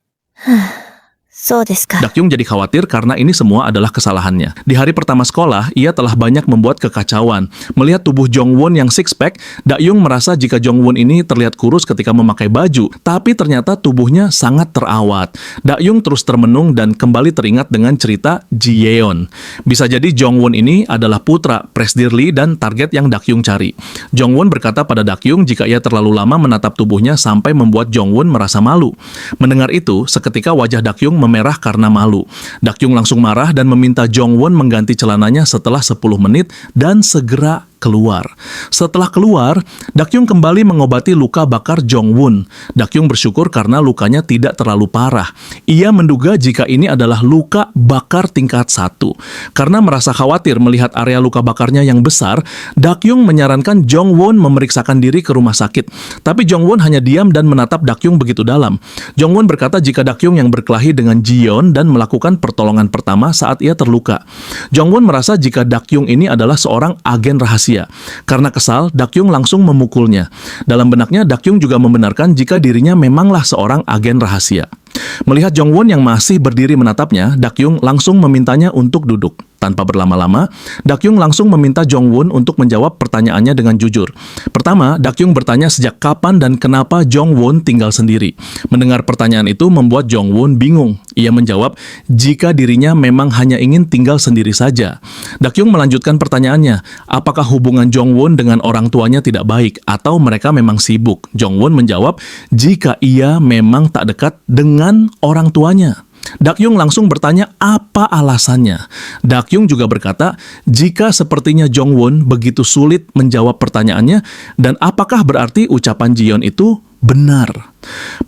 そうですか。Dakyung jadi khawatir karena ini semua adalah kesalahannya. Di hari pertama sekolah, ia telah banyak membuat kekacauan. Melihat tubuh Jongwon yang six-pack, Dakyung merasa jika Jongwon ini terlihat kurus ketika memakai baju, tapi ternyata tubuhnya sangat terawat. Dakyung terus termenung dan kembali teringat dengan cerita Ji Yeon. Bisa jadi Jongwon ini adalah putra Presdir Lee dan target yang Dakyung cari. Jongwon berkata pada Dakyung jika ia terlalu lama menatap tubuhnya sampai membuat Jongwon merasa malu. Mendengar itu, seketika wajah Dakyung memerah karena malu. Dakyung langsung marah dan meminta Jongwon mengganti celananya setelah 10 menit dan segera keluar. Setelah keluar, Dakyung kembali mengobati luka bakar Jongwon. Dakyung bersyukur karena lukanya tidak terlalu parah. Ia menduga jika ini adalah luka bakar tingkat 1. Karena merasa khawatir melihat area luka bakarnya yang besar, Dakyung menyarankan Jongwon memeriksakan diri ke rumah sakit. Tapi Jongwon hanya diam dan menatap Dakyung begitu dalam. Jongwon berkata jika Dakyung yang berkelahi dengan Ji Yeon dan melakukan pertolongan pertama saat ia terluka. Jongwon merasa jika Dakyung ini adalah seorang agen rahasia. Karena kesal, Dakyung langsung memukulnya. Dalam benaknya, Dakyung juga membenarkan jika dirinya memanglah seorang agen rahasia. Melihat Jongwon yang masih berdiri menatapnya, Dakyung langsung memintanya untuk duduk. Tanpa berlama-lama, Dakyung langsung meminta Jongwon untuk menjawab pertanyaannya dengan jujur. Pertama, Dakyung bertanya sejak kapan dan kenapa Jongwon tinggal sendiri. Mendengar pertanyaan itu membuat Jongwon bingung. Ia menjawab jika dirinya memang hanya ingin tinggal sendiri saja. Dakyung melanjutkan pertanyaannya, apakah hubungan Jongwon dengan orang tuanya tidak baik atau mereka memang sibuk? Jongwon menjawab jika ia memang tak dekat dengan orang tuanya. Dakyung langsung bertanya apa alasannya. Dakyung juga berkata jika sepertinya Jongwon begitu sulit menjawab pertanyaannya dan apakah berarti ucapan Ji Yeon itu benar.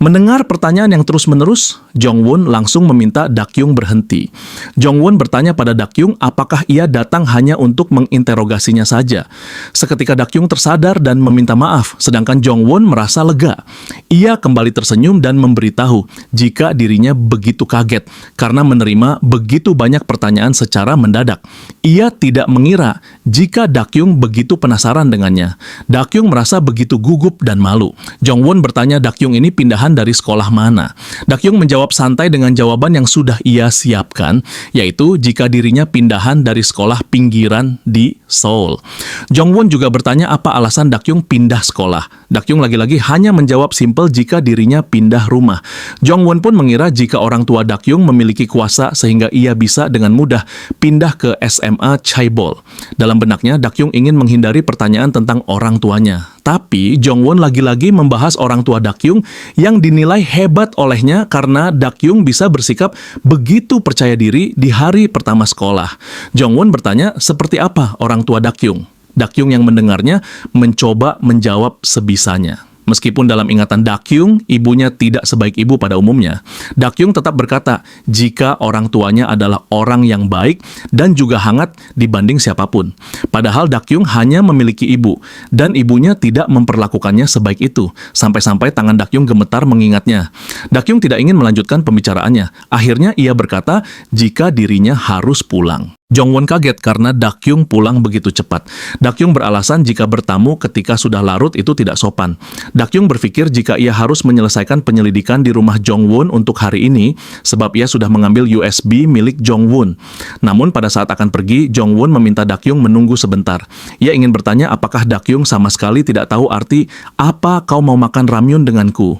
Mendengar pertanyaan yang terus-menerus, Jongwon langsung meminta Dakyung berhenti. Jongwon bertanya pada Dakyung apakah ia datang hanya untuk menginterogasinya saja. Seketika Dakyung tersadar dan meminta maaf, sedangkan Jongwon merasa lega. Ia kembali tersenyum dan memberitahu jika dirinya begitu kaget karena menerima begitu banyak pertanyaan secara mendadak. Ia tidak mengira jika Dakyung begitu penasaran dengannya. Dakyung merasa begitu gugup dan malu. Jongwon bertanya Dakyung ini pindahan dari sekolah mana. Dakyung menjawab santai dengan jawaban yang sudah ia siapkan, yaitu jika dirinya pindahan dari sekolah pinggiran di Seoul. Jongwon juga bertanya apa alasan Dakyung pindah sekolah. Dakyung lagi-lagi hanya menjawab simpel jika dirinya pindah rumah. Jongwon pun mengira jika orang tua Dakyung memiliki kuasa sehingga ia bisa dengan mudah pindah ke SMA Chaebol. Dalam benaknya, Dakyung ingin menghindari pertanyaan tentang orang tuanya. Tapi Jongwon lagi-lagi membahas orang tua Dakyung yang dinilai hebat olehnya karena Dakyung bisa bersikap begitu percaya diri di hari pertama sekolah. Jongwon bertanya seperti apa orang tua Dakyung. Dakyung yang mendengarnya mencoba menjawab sebisanya. Meskipun dalam ingatan Dakyung, ibunya tidak sebaik ibu pada umumnya, Dakyung tetap berkata jika orang tuanya adalah orang yang baik dan juga hangat dibanding siapapun. Padahal Dakyung hanya memiliki ibu, dan ibunya tidak memperlakukannya sebaik itu, sampai-sampai tangan Dakyung gemetar mengingatnya. Dakyung tidak ingin melanjutkan pembicaraannya. Akhirnya ia berkata jika dirinya harus pulang. Jongwon kaget karena Dakyung pulang begitu cepat. Dakyung beralasan jika bertamu ketika sudah larut itu tidak sopan. Dakyung berpikir jika ia harus menyelesaikan penyelidikan di rumah Jongwon untuk hari ini, sebab ia sudah mengambil USB milik Jongwon. Namun pada saat akan pergi, Jongwon meminta Dakyung menunggu sebentar. Ia ingin bertanya apakah Dakyung sama sekali tidak tahu arti apa kau mau makan ramyun denganku.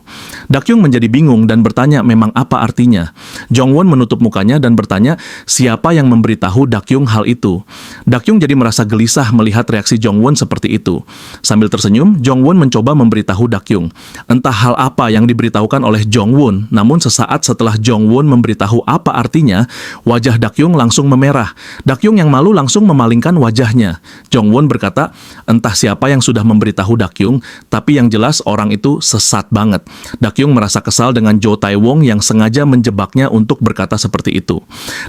Dakyung menjadi bingung dan bertanya memang apa artinya. Jongwon menutup mukanya dan bertanya siapa yang memberitahu Dakyung hal itu. Dakyung jadi merasa gelisah melihat reaksi Jongwon seperti itu. Sambil tersenyum, Jongwon mencoba memberitahu Dakyung. Entah hal apa yang diberitahukan oleh Jongwon, namun sesaat setelah Jongwon memberitahu apa artinya, wajah Dakyung langsung memerah. Dakyung yang malu langsung memalingkan wajahnya. Jongwon berkata, entah siapa yang sudah memberitahu Dakyung, tapi yang jelas orang itu sesat banget. Dakyung merasa kesal dengan Jo Tae-wong yang sengaja menjebaknya untuk berkata seperti itu.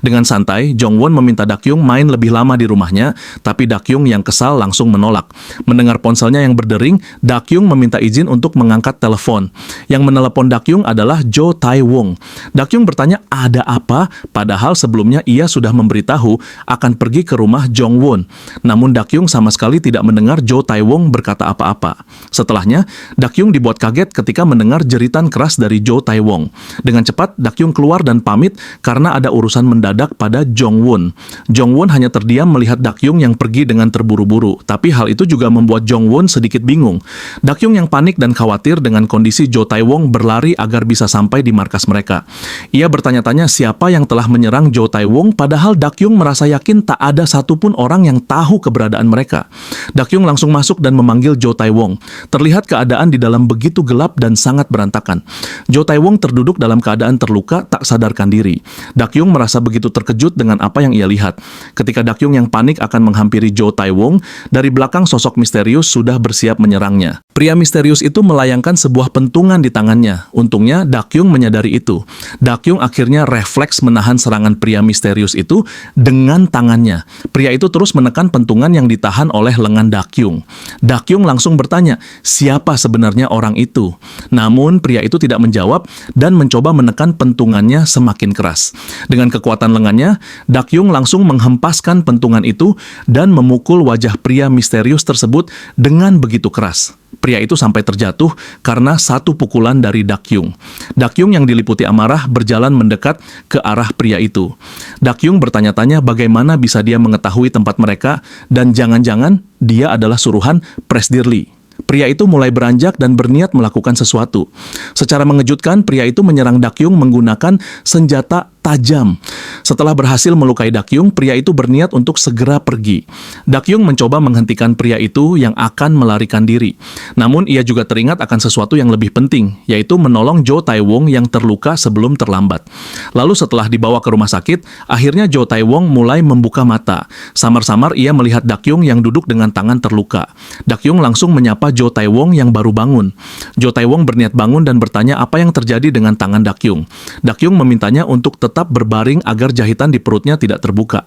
Dengan santai, Jongwon meminta Dakyung Dakyung main lebih lama di rumahnya, tapi Dakyung yang kesal langsung menolak. Mendengar ponselnya yang berdering, Dakyung meminta izin untuk mengangkat telepon. Yang menelepon Dakyung adalah Jo Tae-wong. Dakyung bertanya ada apa, padahal sebelumnya ia sudah memberitahu akan pergi ke rumah Jong-won. Namun Dakyung sama sekali tidak mendengar Jo Tae-wong berkata apa-apa. Setelahnya, Dakyung dibuat kaget ketika mendengar jeritan keras dari Jo Tae-wong. Dengan cepat, Dakyung keluar dan pamit karena ada urusan mendadak pada Jong-won. Jong-won hanya terdiam melihat Dakyung yang pergi dengan terburu-buru, tapi hal itu juga membuat Jong-won sedikit bingung. Dakyung yang panik dan khawatir dengan kondisi Jo Tae-wong berlari agar bisa sampai di markas mereka. Ia bertanya-tanya siapa yang telah menyerang Jo Tae-wong, padahal Dakyung merasa yakin tak ada satupun orang yang tahu keberadaan mereka. Dakyung langsung masuk dan memanggil Jo Tae-wong. Terlihat keadaan di dalam begitu gelap dan sangat berantakan. Jo Tae-wong terduduk dalam keadaan terluka, tak sadarkan diri. Dakyung merasa begitu terkejut dengan apa yang ia lihat. Ketika Dakyung yang panik akan menghampiri Jo Tae-wong, dari belakang sosok misterius sudah bersiap menyerangnya. Pria misterius itu melayangkan sebuah pentungan di tangannya. Untungnya Dakyung menyadari itu. Dakyung akhirnya refleks menahan serangan pria misterius itu dengan tangannya. Pria itu terus menekan pentungan yang ditahan oleh lengan Dakyung. Dakyung langsung bertanya, siapa sebenarnya orang itu? Namun pria itu tidak menjawab dan mencoba menekan pentungannya semakin keras. Dengan kekuatan lengannya, Dakyung langsung menghempaskan pentungan itu dan memukul wajah pria misterius tersebut dengan begitu keras. Pria itu sampai terjatuh karena satu pukulan dari Dakyung. Dakyung yang diliputi amarah berjalan mendekat ke arah pria itu. Dakyung bertanya-tanya bagaimana bisa dia mengetahui tempat mereka dan jangan-jangan dia adalah suruhan Presidir Lee. Pria itu mulai beranjak dan berniat melakukan sesuatu. Secara mengejutkan, pria itu menyerang Dakyung menggunakan senjata tajam. Setelah berhasil melukai Dakyung, pria itu berniat untuk segera pergi. Dakyung mencoba menghentikan pria itu yang akan melarikan diri. Namun ia juga teringat akan sesuatu yang lebih penting, yaitu menolong Jo Tae-wong yang terluka sebelum terlambat. Lalu setelah dibawa ke rumah sakit, akhirnya Jo Tae-wong mulai membuka mata. Samar-samar ia melihat Dakyung yang duduk dengan tangan terluka. Dakyung langsung menyapa Jo Tae-wong yang baru bangun. Jo Tae-wong berniat bangun dan bertanya apa yang terjadi dengan tangan Dakyung. Dakyung memintanya untuk tetap berbaring agar jahitan di perutnya tidak terbuka.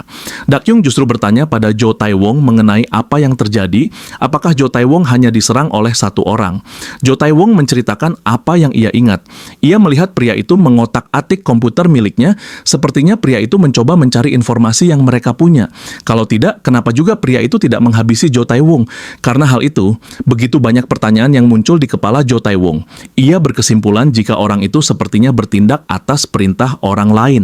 Dakyung justru bertanya pada Jo Tae-wong mengenai apa yang terjadi, apakah Jo Tae-wong hanya diserang oleh satu orang. Jo Tae-wong menceritakan apa yang ia ingat. Ia melihat pria itu mengotak-atik komputer miliknya, sepertinya pria itu mencoba mencari informasi yang mereka punya. Kalau tidak, kenapa juga pria itu tidak menghabisi Jo Tae-wong? Karena hal itu, begitu banyak pertanyaan yang muncul di kepala Jo Tae-wong. Ia berkesimpulan jika orang itu sepertinya bertindak atas perintah orang lain.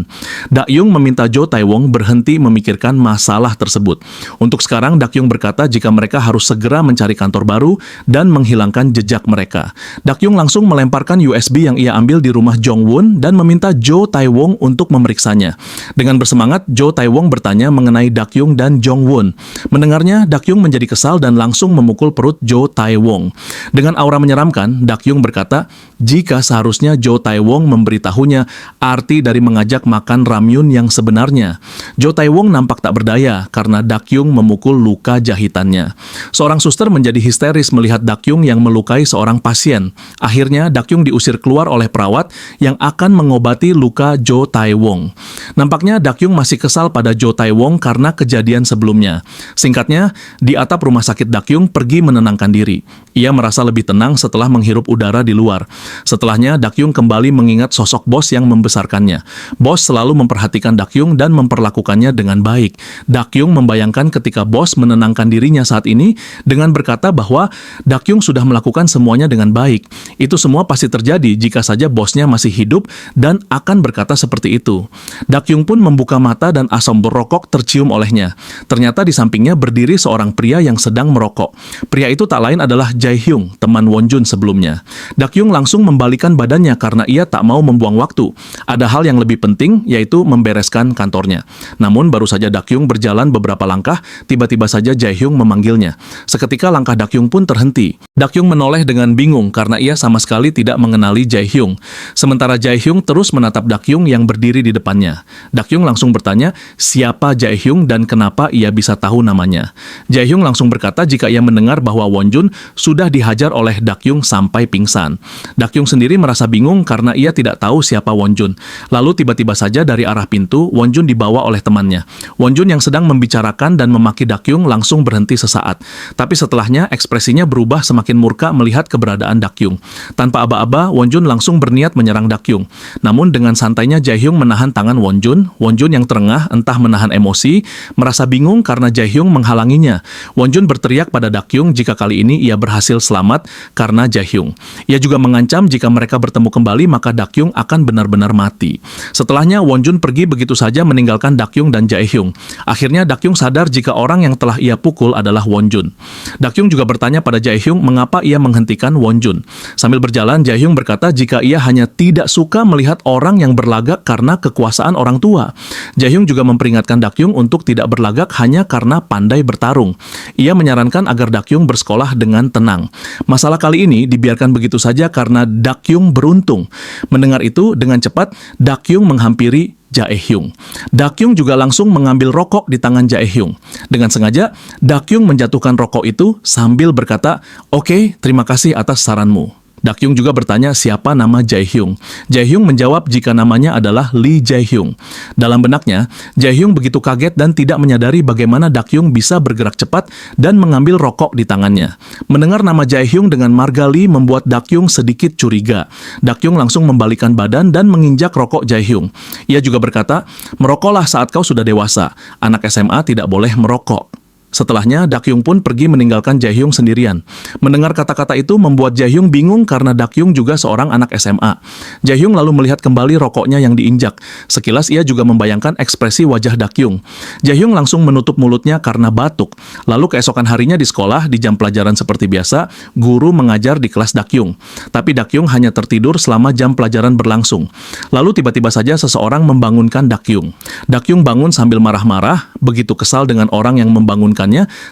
Dakyung meminta Jo Tae-wong berhenti memikirkan masalah tersebut. Untuk sekarang, Dakyung berkata jika mereka harus segera mencari kantor baru dan menghilangkan jejak mereka. Dakyung langsung melemparkan USB yang ia ambil di rumah Jong-won dan meminta Jo Tae-wong untuk memeriksanya. Dengan bersemangat, Jo Tae-wong bertanya mengenai Dakyung dan Jong-won. Mendengarnya, Dakyung menjadi kesal dan langsung memukul perut Jo Tae-wong. Dengan aura menyeramkan, Dakyung berkata, jika seharusnya Jo Tae-wong memberitahunya arti dari mengajak makan ramyun yang sebenarnya. Jo Tae-wong nampak tak berdaya karena Dakyung memukul luka jahitannya. Seorang suster menjadi histeris melihat Dakyung yang melukai seorang pasien. Akhirnya Dakyung diusir keluar oleh perawat yang akan mengobati luka Jo Tae-wong. Nampaknya Dakyung masih kesal pada Jo Tae-wong karena kejadian sebelumnya. Singkatnya, di atap rumah sakit Dakyung pergi menenangkan diri. Ia merasa lebih tenang setelah menghirup udara di luar. Setelahnya, Dakyung kembali mengingat sosok bos yang membesarkannya. Bos selalu memperhatikan Dakyung dan memperlakukannya dengan baik. Dakyung membayangkan ketika bos menenangkan dirinya saat ini dengan berkata bahwa Dakyung sudah melakukan semuanya dengan baik. Itu semua pasti terjadi jika saja bosnya masih hidup dan akan berkata seperti itu. Dakyung pun membuka mata dan asam rokok tercium olehnya. Ternyata di sampingnya berdiri seorang pria yang sedang merokok. Pria itu tak lain adalah Jae-hyung, teman Won-jun sebelumnya. Dakyung langsung membalikan badannya karena ia tak mau membuang waktu. Ada hal yang lebih penting, yaitu membereskan kantornya. Namun baru saja Dakyung berjalan beberapa langkah, tiba-tiba saja Jae-hyung memanggilnya. Seketika langkah Dakyung pun terhenti. Dakyung menoleh dengan bingung karena ia sama sekali tidak mengenali Jae-hyung. Sementara Jae-hyung terus menatap Dakyung yang berdiri di depannya. Dakyung langsung bertanya siapa Jae-hyung dan kenapa ia bisa tahu namanya. Jae-hyung langsung berkata jika ia mendengar bahwa Won-jun sudah sudah dihajar oleh Dakyung sampai pingsan. Dakyung sendiri merasa bingung karena ia tidak tahu siapa Wonjun. Lalu tiba-tiba saja dari arah pintu, Wonjun dibawa oleh temannya. Wonjun yang sedang membicarakan dan memaki Dakyung langsung berhenti sesaat. Tapi setelahnya ekspresinya berubah semakin murka melihat keberadaan Dakyung. Tanpa aba-aba, Wonjun langsung berniat menyerang Dakyung. Namun dengan santainya Jaehyung menahan tangan Wonjun. Wonjun yang terengah entah menahan emosi, merasa bingung karena Jaehyung menghalanginya. Wonjun berteriak pada Dakyung jika kali ini ia berhasil selamat karena Jaehyung. Ia juga mengancam jika mereka bertemu kembali maka Dakyung akan benar-benar mati. Setelahnya Wonjun pergi begitu saja meninggalkan Dakyung dan Jaehyung. Akhirnya Dakyung sadar jika orang yang telah ia pukul adalah Wonjun. Dakyung juga bertanya pada Jaehyung mengapa ia menghentikan Wonjun. Sambil berjalan Jaehyung berkata jika ia hanya tidak suka melihat orang yang berlagak karena kekuasaan orang tua. Jaehyung juga memperingatkan Dakyung untuk tidak berlagak hanya karena pandai bertarung. Ia menyarankan agar Dakyung bersekolah dengan tenang. Masalah kali ini dibiarkan begitu saja karena Dakyung beruntung. Mendengar itu, dengan cepat Dakyung menghampiri Jaehyung. Dakyung juga langsung mengambil rokok di tangan Jaehyung. Dengan sengaja, Dakyung menjatuhkan rokok itu sambil berkata, "Oke, terima kasih atas saranmu." Dakyung juga bertanya siapa nama Jaehyung. Jaehyung menjawab jika namanya adalah Lee Jaehyung. Dalam benaknya, Jaehyung begitu kaget dan tidak menyadari bagaimana Dakyung bisa bergerak cepat dan mengambil rokok di tangannya. Mendengar nama Jaehyung dengan marga Lee membuat Dakyung sedikit curiga. Dakyung langsung membalikkan badan dan menginjak rokok Jaehyung. Ia juga berkata, "Merokoklah saat kau sudah dewasa. Anak SMA tidak boleh merokok." Setelahnya, Dakyung pun pergi meninggalkan Jaehyung sendirian. Mendengar kata-kata itu membuat Jaehyung bingung karena Dakyung juga seorang anak SMA. Jaehyung lalu melihat kembali rokoknya yang diinjak. Sekilas ia juga membayangkan ekspresi wajah Dakyung. Jaehyung langsung menutup mulutnya karena batuk. Lalu keesokan harinya di sekolah, di jam pelajaran seperti biasa, guru mengajar di kelas Dakyung. Tapi Dakyung hanya tertidur selama jam pelajaran berlangsung. Lalu tiba-tiba saja seseorang membangunkan Dakyung. Dakyung bangun sambil marah-marah, begitu kesal dengan orang yang membangunkan.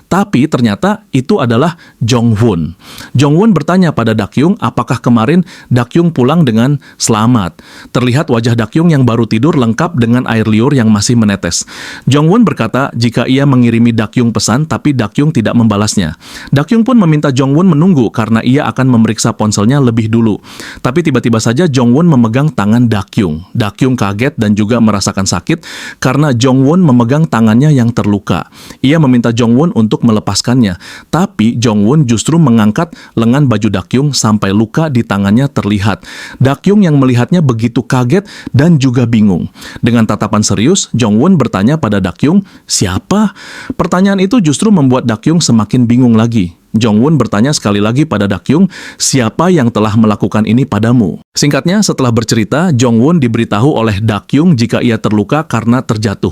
Tapi ternyata itu adalah Jong-won. Jong-won bertanya pada Dakyung apakah kemarin Dakyung pulang dengan selamat. Terlihat wajah Dakyung yang baru tidur lengkap dengan air liur yang masih menetes. Jong-won berkata jika ia mengirimi Dakyung pesan tapi Dakyung tidak membalasnya. Dakyung pun meminta Jong-won menunggu karena ia akan memeriksa ponselnya lebih dulu. Tapi tiba-tiba saja Jong-won memegang tangan Dakyung. Dakyung kaget dan juga merasakan sakit karena Jong-won memegang tangannya yang terluka. Ia meminta Jong-won untuk melepaskannya, tapi Jong-won justru mengangkat lengan baju Dakyung sampai luka di tangannya terlihat. Dakyung yang melihatnya begitu kaget dan juga bingung. Dengan tatapan serius, Jong-won bertanya pada Dakyung, "Siapa?" Pertanyaan itu justru membuat Dakyung semakin bingung lagi. Jong-won bertanya sekali lagi pada Dakyung, "Siapa yang telah melakukan ini padamu?" Singkatnya, setelah bercerita, Jong-won diberitahu oleh Dakyung jika ia terluka karena terjatuh.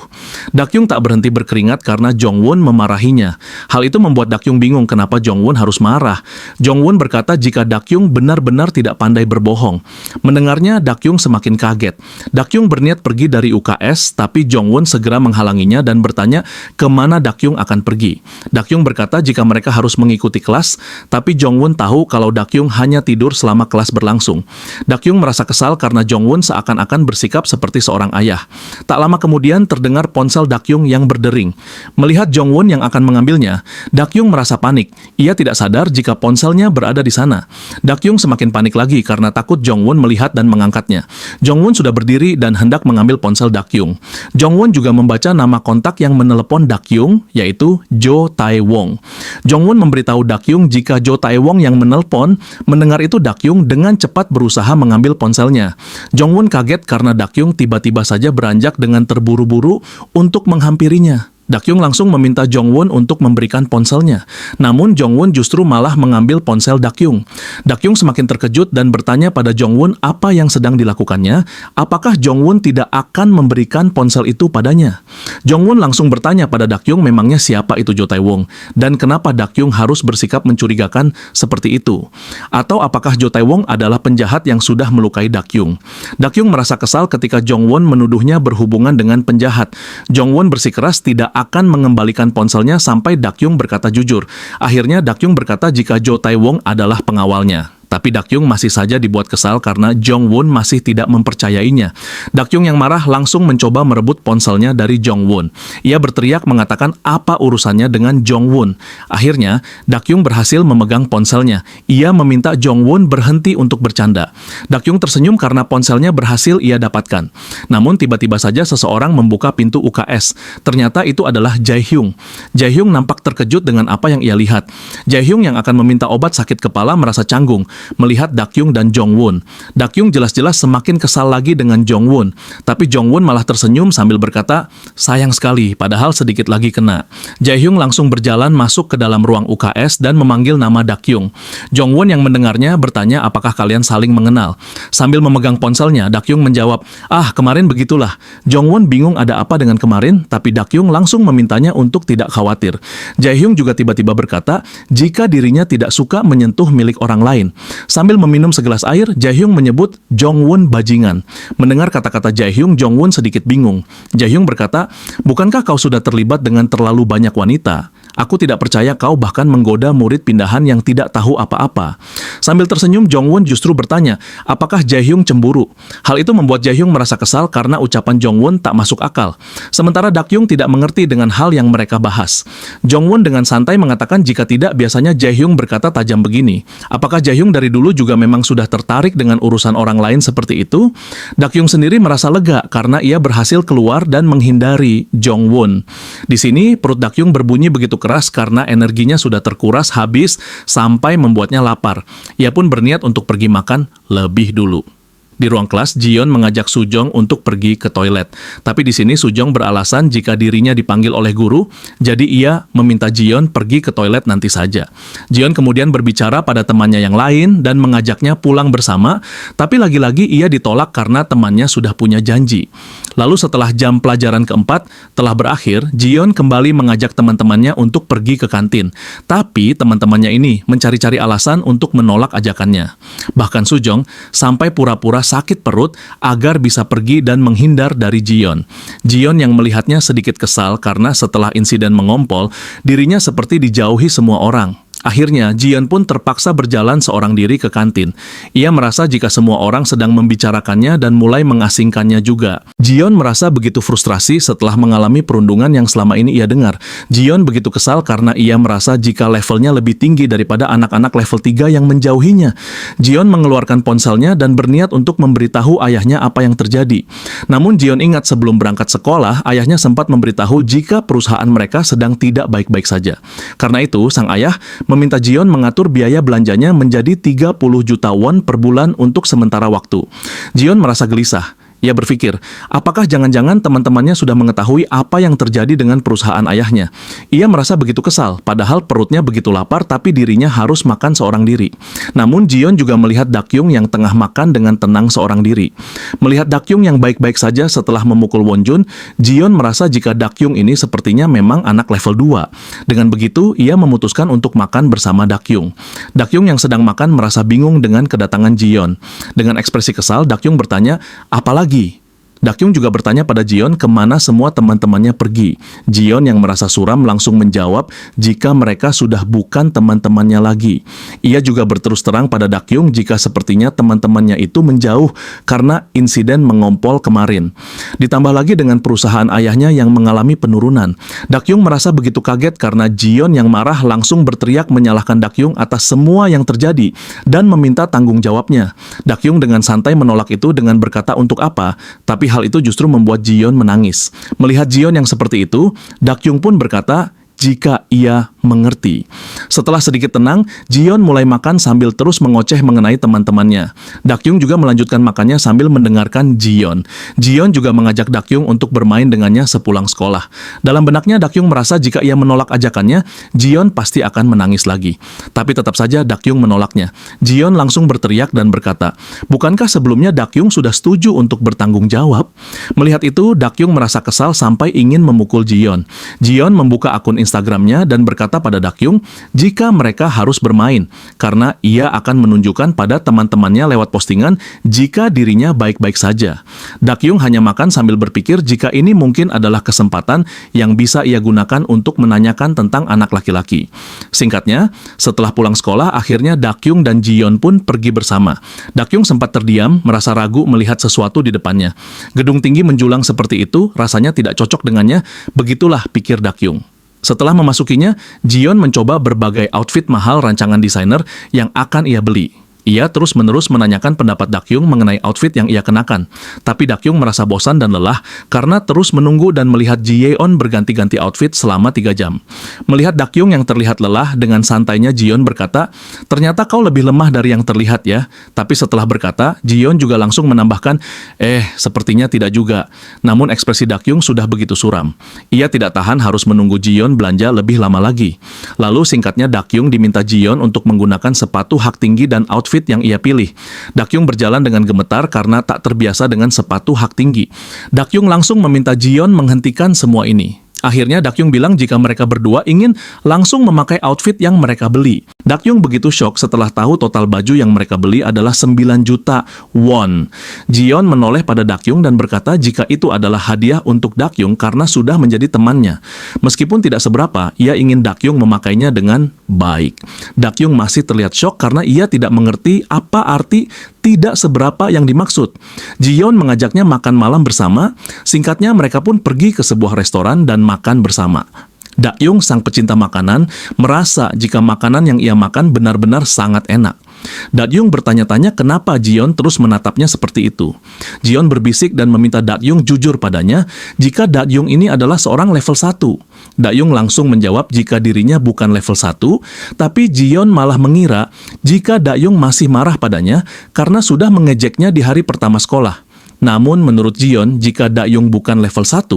Dakyung tak berhenti berkeringat karena Jong-won memarahinya. Hal itu membuat Dakyung bingung kenapa Jong-won harus marah. Jong-won berkata jika Dakyung benar-benar tidak pandai berbohong. Mendengarnya, Dakyung semakin kaget. Dakyung berniat pergi dari UKS, tapi Jong-won segera menghalanginya dan bertanya kemana Dakyung akan pergi. Dakyung berkata jika mereka harus mengikuti kelas, tapi Jong-won tahu kalau Dakyung hanya tidur selama kelas berlangsung. Dakyung merasa kesal karena Jong-won seakan-akan bersikap seperti seorang ayah. Tak lama kemudian terdengar ponsel Dakyung yang berdering. Melihat Jong-won yang akan mengambilnya, Dakyung merasa panik. Ia tidak sadar jika ponselnya berada di sana. Dakyung semakin panik lagi karena takut Jong-won melihat dan mengangkatnya. Jong-won sudah berdiri dan hendak mengambil ponsel Dakyung. Jong-won juga membaca nama kontak yang menelepon Dakyung, yaitu Jo Tae-wong. Jong-won memberitahu Dakyung jika Jo Tae-wong yang menelpon. Mendengar itu Dakyung dengan cepat berusaha mengambil ponselnya. Jong-won kaget karena Dakyung tiba-tiba saja beranjak dengan terburu-buru untuk menghampirinya. Dakyung langsung meminta Jong-won untuk memberikan ponselnya. Namun Jong-won justru malah mengambil ponsel Dakyung. Dakyung semakin terkejut dan bertanya pada Jong-won apa yang sedang dilakukannya. Apakah Jong-won tidak akan memberikan ponsel itu padanya? Jong-won langsung bertanya pada Dakyung memangnya siapa itu Jo Tae-wong dan kenapa Dakyung harus bersikap mencurigakan seperti itu. Atau apakah Jo Tae-wong adalah penjahat yang sudah melukai Dakyung. Dakyung merasa kesal ketika Jong-won menuduhnya berhubungan dengan penjahat. Jong-won bersikeras tidak akan mengembalikan ponselnya sampai Dakyung berkata jujur. Akhirnya Dakyung berkata jika Jo Tae-wong adalah pengawalnya. Tapi Dakyung masih saja dibuat kesal karena Jongwon masih tidak mempercayainya. Dakyung yang marah langsung mencoba merebut ponselnya dari Jongwon. Ia berteriak mengatakan apa urusannya dengan Jongwon. Akhirnya, Dakyung berhasil memegang ponselnya. Ia meminta Jongwon berhenti untuk bercanda. Dakyung tersenyum karena ponselnya berhasil ia dapatkan. Namun tiba-tiba saja seseorang membuka pintu UKS. Ternyata itu adalah Jae-hyung. Jae-hyung nampak terkejut dengan apa yang ia lihat. Jae-hyung yang akan meminta obat sakit kepala merasa canggung melihat Dakyung dan Jongwon. Dakyung jelas-jelas semakin kesal lagi dengan Jongwon, tapi Jongwon malah tersenyum sambil berkata, sayang sekali, padahal sedikit lagi kena. Jae-hyung langsung berjalan masuk ke dalam ruang UKS dan memanggil nama Dakyung. Jongwon yang mendengarnya bertanya apakah kalian saling mengenal. Sambil memegang ponselnya, Dakyung menjawab, kemarin begitulah. Jongwon bingung ada apa dengan kemarin, tapi Dakyung langsung memintanya untuk tidak khawatir. Jae-hyung juga tiba-tiba berkata, jika dirinya tidak suka menyentuh milik orang lain. Sambil meminum segelas air, Jae-hyung menyebut Jongwon bajingan. Mendengar kata-kata Jae-hyung, Jongwon sedikit bingung. Jae-hyung berkata, bukankah kau sudah terlibat dengan terlalu banyak wanita? Aku tidak percaya kau bahkan menggoda murid pindahan yang tidak tahu apa-apa. Sambil tersenyum, Jongwon justru bertanya, apakah Jae-hyung cemburu? Hal itu membuat Jae-hyung merasa kesal karena ucapan Jongwon tak masuk akal. Sementara Dakyung tidak mengerti dengan hal yang mereka bahas. Jongwon dengan santai mengatakan jika tidak, biasanya Jae-hyung berkata tajam begini. Apakah Jae-hyung dari dulu juga memang sudah tertarik dengan urusan orang lain seperti itu? Dakyung sendiri merasa lega karena ia berhasil keluar dan menghindari Jongwon. Di sini, perut Dakyung berbunyi begitu keras karena energinya sudah terkuras habis sampai membuatnya lapar. Ia pun berniat untuk pergi makan lebih dulu. Di ruang kelas, Jiyeon mengajak Sujong untuk pergi ke toilet. Tapi di sini Sujong beralasan jika dirinya dipanggil oleh guru, jadi ia meminta Jiyeon pergi ke toilet nanti saja. Jiyeon kemudian berbicara pada temannya yang lain dan mengajaknya pulang bersama, tapi lagi-lagi ia ditolak karena temannya sudah punya janji. Lalu setelah jam pelajaran keempat telah berakhir, Jiyeon kembali mengajak teman-temannya untuk pergi ke kantin. Tapi teman-temannya ini mencari-cari alasan untuk menolak ajakannya. Bahkan Sujong sampai pura-pura sakit perut agar bisa pergi dan menghindar dari Jiyeon. Jiyeon yang melihatnya sedikit kesal karena setelah insiden mengompol, dirinya seperti dijauhi semua orang. Akhirnya, Jiyeon pun terpaksa berjalan seorang diri ke kantin. Ia merasa jika semua orang sedang membicarakannya dan mulai mengasingkannya juga. Jiyeon merasa begitu frustrasi setelah mengalami perundungan yang selama ini ia dengar. Jiyeon begitu kesal karena ia merasa jika levelnya lebih tinggi daripada anak-anak level 3 yang menjauhinya. Jiyeon mengeluarkan ponselnya dan berniat untuk memberitahu ayahnya apa yang terjadi. Namun Jiyeon ingat sebelum berangkat sekolah, ayahnya sempat memberitahu jika perusahaan mereka sedang tidak baik-baik saja. Karena itu, sang ayah meminta Jiyeon mengatur biaya belanjanya menjadi 30 juta won per bulan untuk sementara waktu. Jiyeon merasa gelisah. Ia berpikir, apakah jangan-jangan teman-temannya sudah mengetahui apa yang terjadi dengan perusahaan ayahnya? Ia merasa begitu kesal, padahal perutnya begitu lapar tapi dirinya harus makan seorang diri. Namun Jiyeon juga melihat Dakyung yang tengah makan dengan tenang seorang diri. Melihat Dakyung yang baik-baik saja setelah memukul Wonjun, Jiyeon merasa jika Dakyung ini sepertinya memang anak level 2. Dengan begitu, ia memutuskan untuk makan bersama Dakyung. Dakyung yang sedang makan merasa bingung dengan kedatangan Jiyeon. Dengan ekspresi kesal, Dakyung bertanya, apalagi? Dakyung juga bertanya pada Jiyeon kemana semua teman-temannya pergi. Jiyeon yang merasa suram langsung menjawab jika mereka sudah bukan teman-temannya lagi. Ia juga berterus terang pada Dakyung jika sepertinya teman-temannya itu menjauh karena insiden mengompol kemarin. Ditambah lagi dengan perusahaan ayahnya yang mengalami penurunan. Dakyung merasa begitu kaget karena Jiyeon yang marah langsung berteriak menyalahkan Dakyung atas semua yang terjadi dan meminta tanggung jawabnya. Dakyung dengan santai menolak itu dengan berkata untuk apa, tapi hal itu justru membuat Jiyeon menangis. Melihat Jiyeon yang seperti itu, Dakyung pun berkata, jika ia mengerti. Setelah sedikit tenang, Jiyeon mulai makan sambil terus mengoceh mengenai teman-temannya. Dakyung juga melanjutkan makannya sambil mendengarkan Jiyeon. Jiyeon juga mengajak Dakyung untuk bermain dengannya sepulang sekolah. Dalam benaknya, Dakyung merasa jika ia menolak ajakannya, Jiyeon pasti akan menangis lagi. Tapi tetap saja Dakyung menolaknya. Jiyeon langsung berteriak dan berkata, bukankah sebelumnya Dakyung sudah setuju untuk bertanggung jawab? Melihat itu, Dakyung merasa kesal sampai ingin memukul Jiyeon. Jiyeon membuka akun Instagramnya dan berkata berkata pada Dakyung jika mereka harus bermain, karena ia akan menunjukkan pada teman-temannya lewat postingan jika dirinya baik-baik saja. Dakyung hanya makan sambil berpikir jika ini mungkin adalah kesempatan yang bisa ia gunakan untuk menanyakan tentang anak laki-laki. Singkatnya, setelah pulang sekolah, akhirnya Dakyung dan Jiyeon pun pergi bersama. Dakyung sempat terdiam, merasa ragu melihat sesuatu di depannya. Gedung tinggi menjulang seperti itu, rasanya tidak cocok dengannya, begitulah pikir Dakyung. Setelah memasukinya, Jiyeon mencoba berbagai outfit mahal rancangan desainer yang akan ia beli. Ia terus-menerus menanyakan pendapat Dakyung mengenai outfit yang ia kenakan. Tapi Dakyung merasa bosan dan lelah karena terus menunggu dan melihat Jiyeon berganti-ganti outfit selama 3 jam. Melihat Dakyung yang terlihat lelah, dengan santainya Jiyeon berkata, "Ternyata kau lebih lemah dari yang terlihat ya." Tapi setelah berkata, Jiyeon juga langsung menambahkan, sepertinya tidak juga." Namun ekspresi Dakyung sudah begitu suram. Ia tidak tahan harus menunggu Jiyeon belanja lebih lama lagi. Lalu singkatnya Dakyung diminta Jiyeon untuk menggunakan sepatu hak tinggi dan outfit yang ia pilih. Dakyung berjalan dengan gemetar karena tak terbiasa dengan sepatu hak tinggi. Dakyung langsung meminta Jiyeon menghentikan semua ini. Akhirnya Dakyung bilang jika mereka berdua ingin langsung memakai outfit yang mereka beli. Dakyung begitu shock setelah tahu total baju yang mereka beli adalah 9 juta won. Jiyeon menoleh pada Dakyung dan berkata jika itu adalah hadiah untuk Dakyung karena sudah menjadi temannya. Meskipun tidak seberapa, ia ingin Dakyung memakainya dengan baik. Dakyung masih terlihat shock karena ia tidak mengerti apa arti tidak seberapa yang dimaksud. Jiyeon mengajaknya makan malam bersama. Singkatnya mereka pun pergi ke sebuah restoran dan makan bersama. Dakyung, sang pecinta makanan, merasa jika makanan yang ia makan benar-benar sangat enak. Dakyung bertanya-tanya kenapa Jiyeon terus menatapnya seperti itu. Jiyeon berbisik dan meminta Dakyung jujur padanya jika Dakyung ini adalah seorang level 1. Dakyung langsung menjawab jika dirinya bukan level 1, tapi Jiyeon malah mengira jika Dakyung masih marah padanya karena sudah mengejeknya di hari pertama sekolah. Namun menurut Jiyeon, jika Dakyung bukan level 1,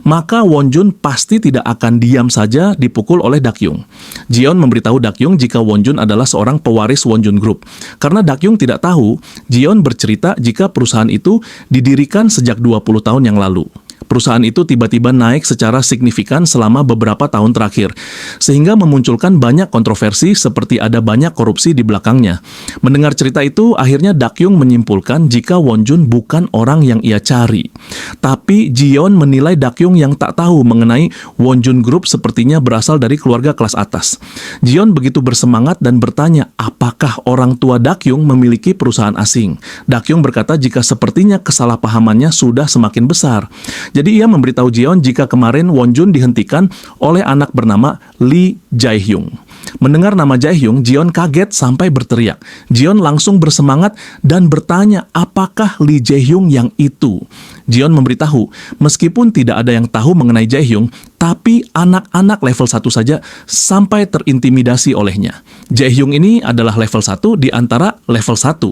maka Wonjun pasti tidak akan diam saja dipukul oleh Dakyung. Jiyeon memberitahu Dakyung jika Wonjun adalah seorang pewaris Wonjun Group. Karena Dakyung tidak tahu, Jiyeon bercerita jika perusahaan itu didirikan sejak 20 tahun yang lalu. Perusahaan itu tiba-tiba naik secara signifikan selama beberapa tahun terakhir, sehingga memunculkan banyak kontroversi seperti ada banyak korupsi di belakangnya. Mendengar cerita itu, akhirnya Dakyung menyimpulkan jika Wonjun bukan orang yang ia cari. Tapi Jiyeon menilai Dakyung yang tak tahu mengenai Wonjun Group sepertinya berasal dari keluarga kelas atas. Jiyeon begitu bersemangat dan bertanya apakah orang tua Dakyung memiliki perusahaan asing. Dakyung berkata jika sepertinya kesalahpahamannya sudah semakin besar. Jadi ia memberitahu Jiyeon jika kemarin Wonjun dihentikan oleh anak bernama Lee Jae-hyung. Mendengar nama Jae-hyung, Jiyeon kaget sampai berteriak. Jiyeon langsung bersemangat dan bertanya apakah Lee Jae-hyung yang itu. Jiyeon memberitahu, meskipun tidak ada yang tahu mengenai Jae-hyung, tapi anak-anak level 1 saja sampai terintimidasi olehnya. Jae-hyung ini adalah level 1 di antara level 1.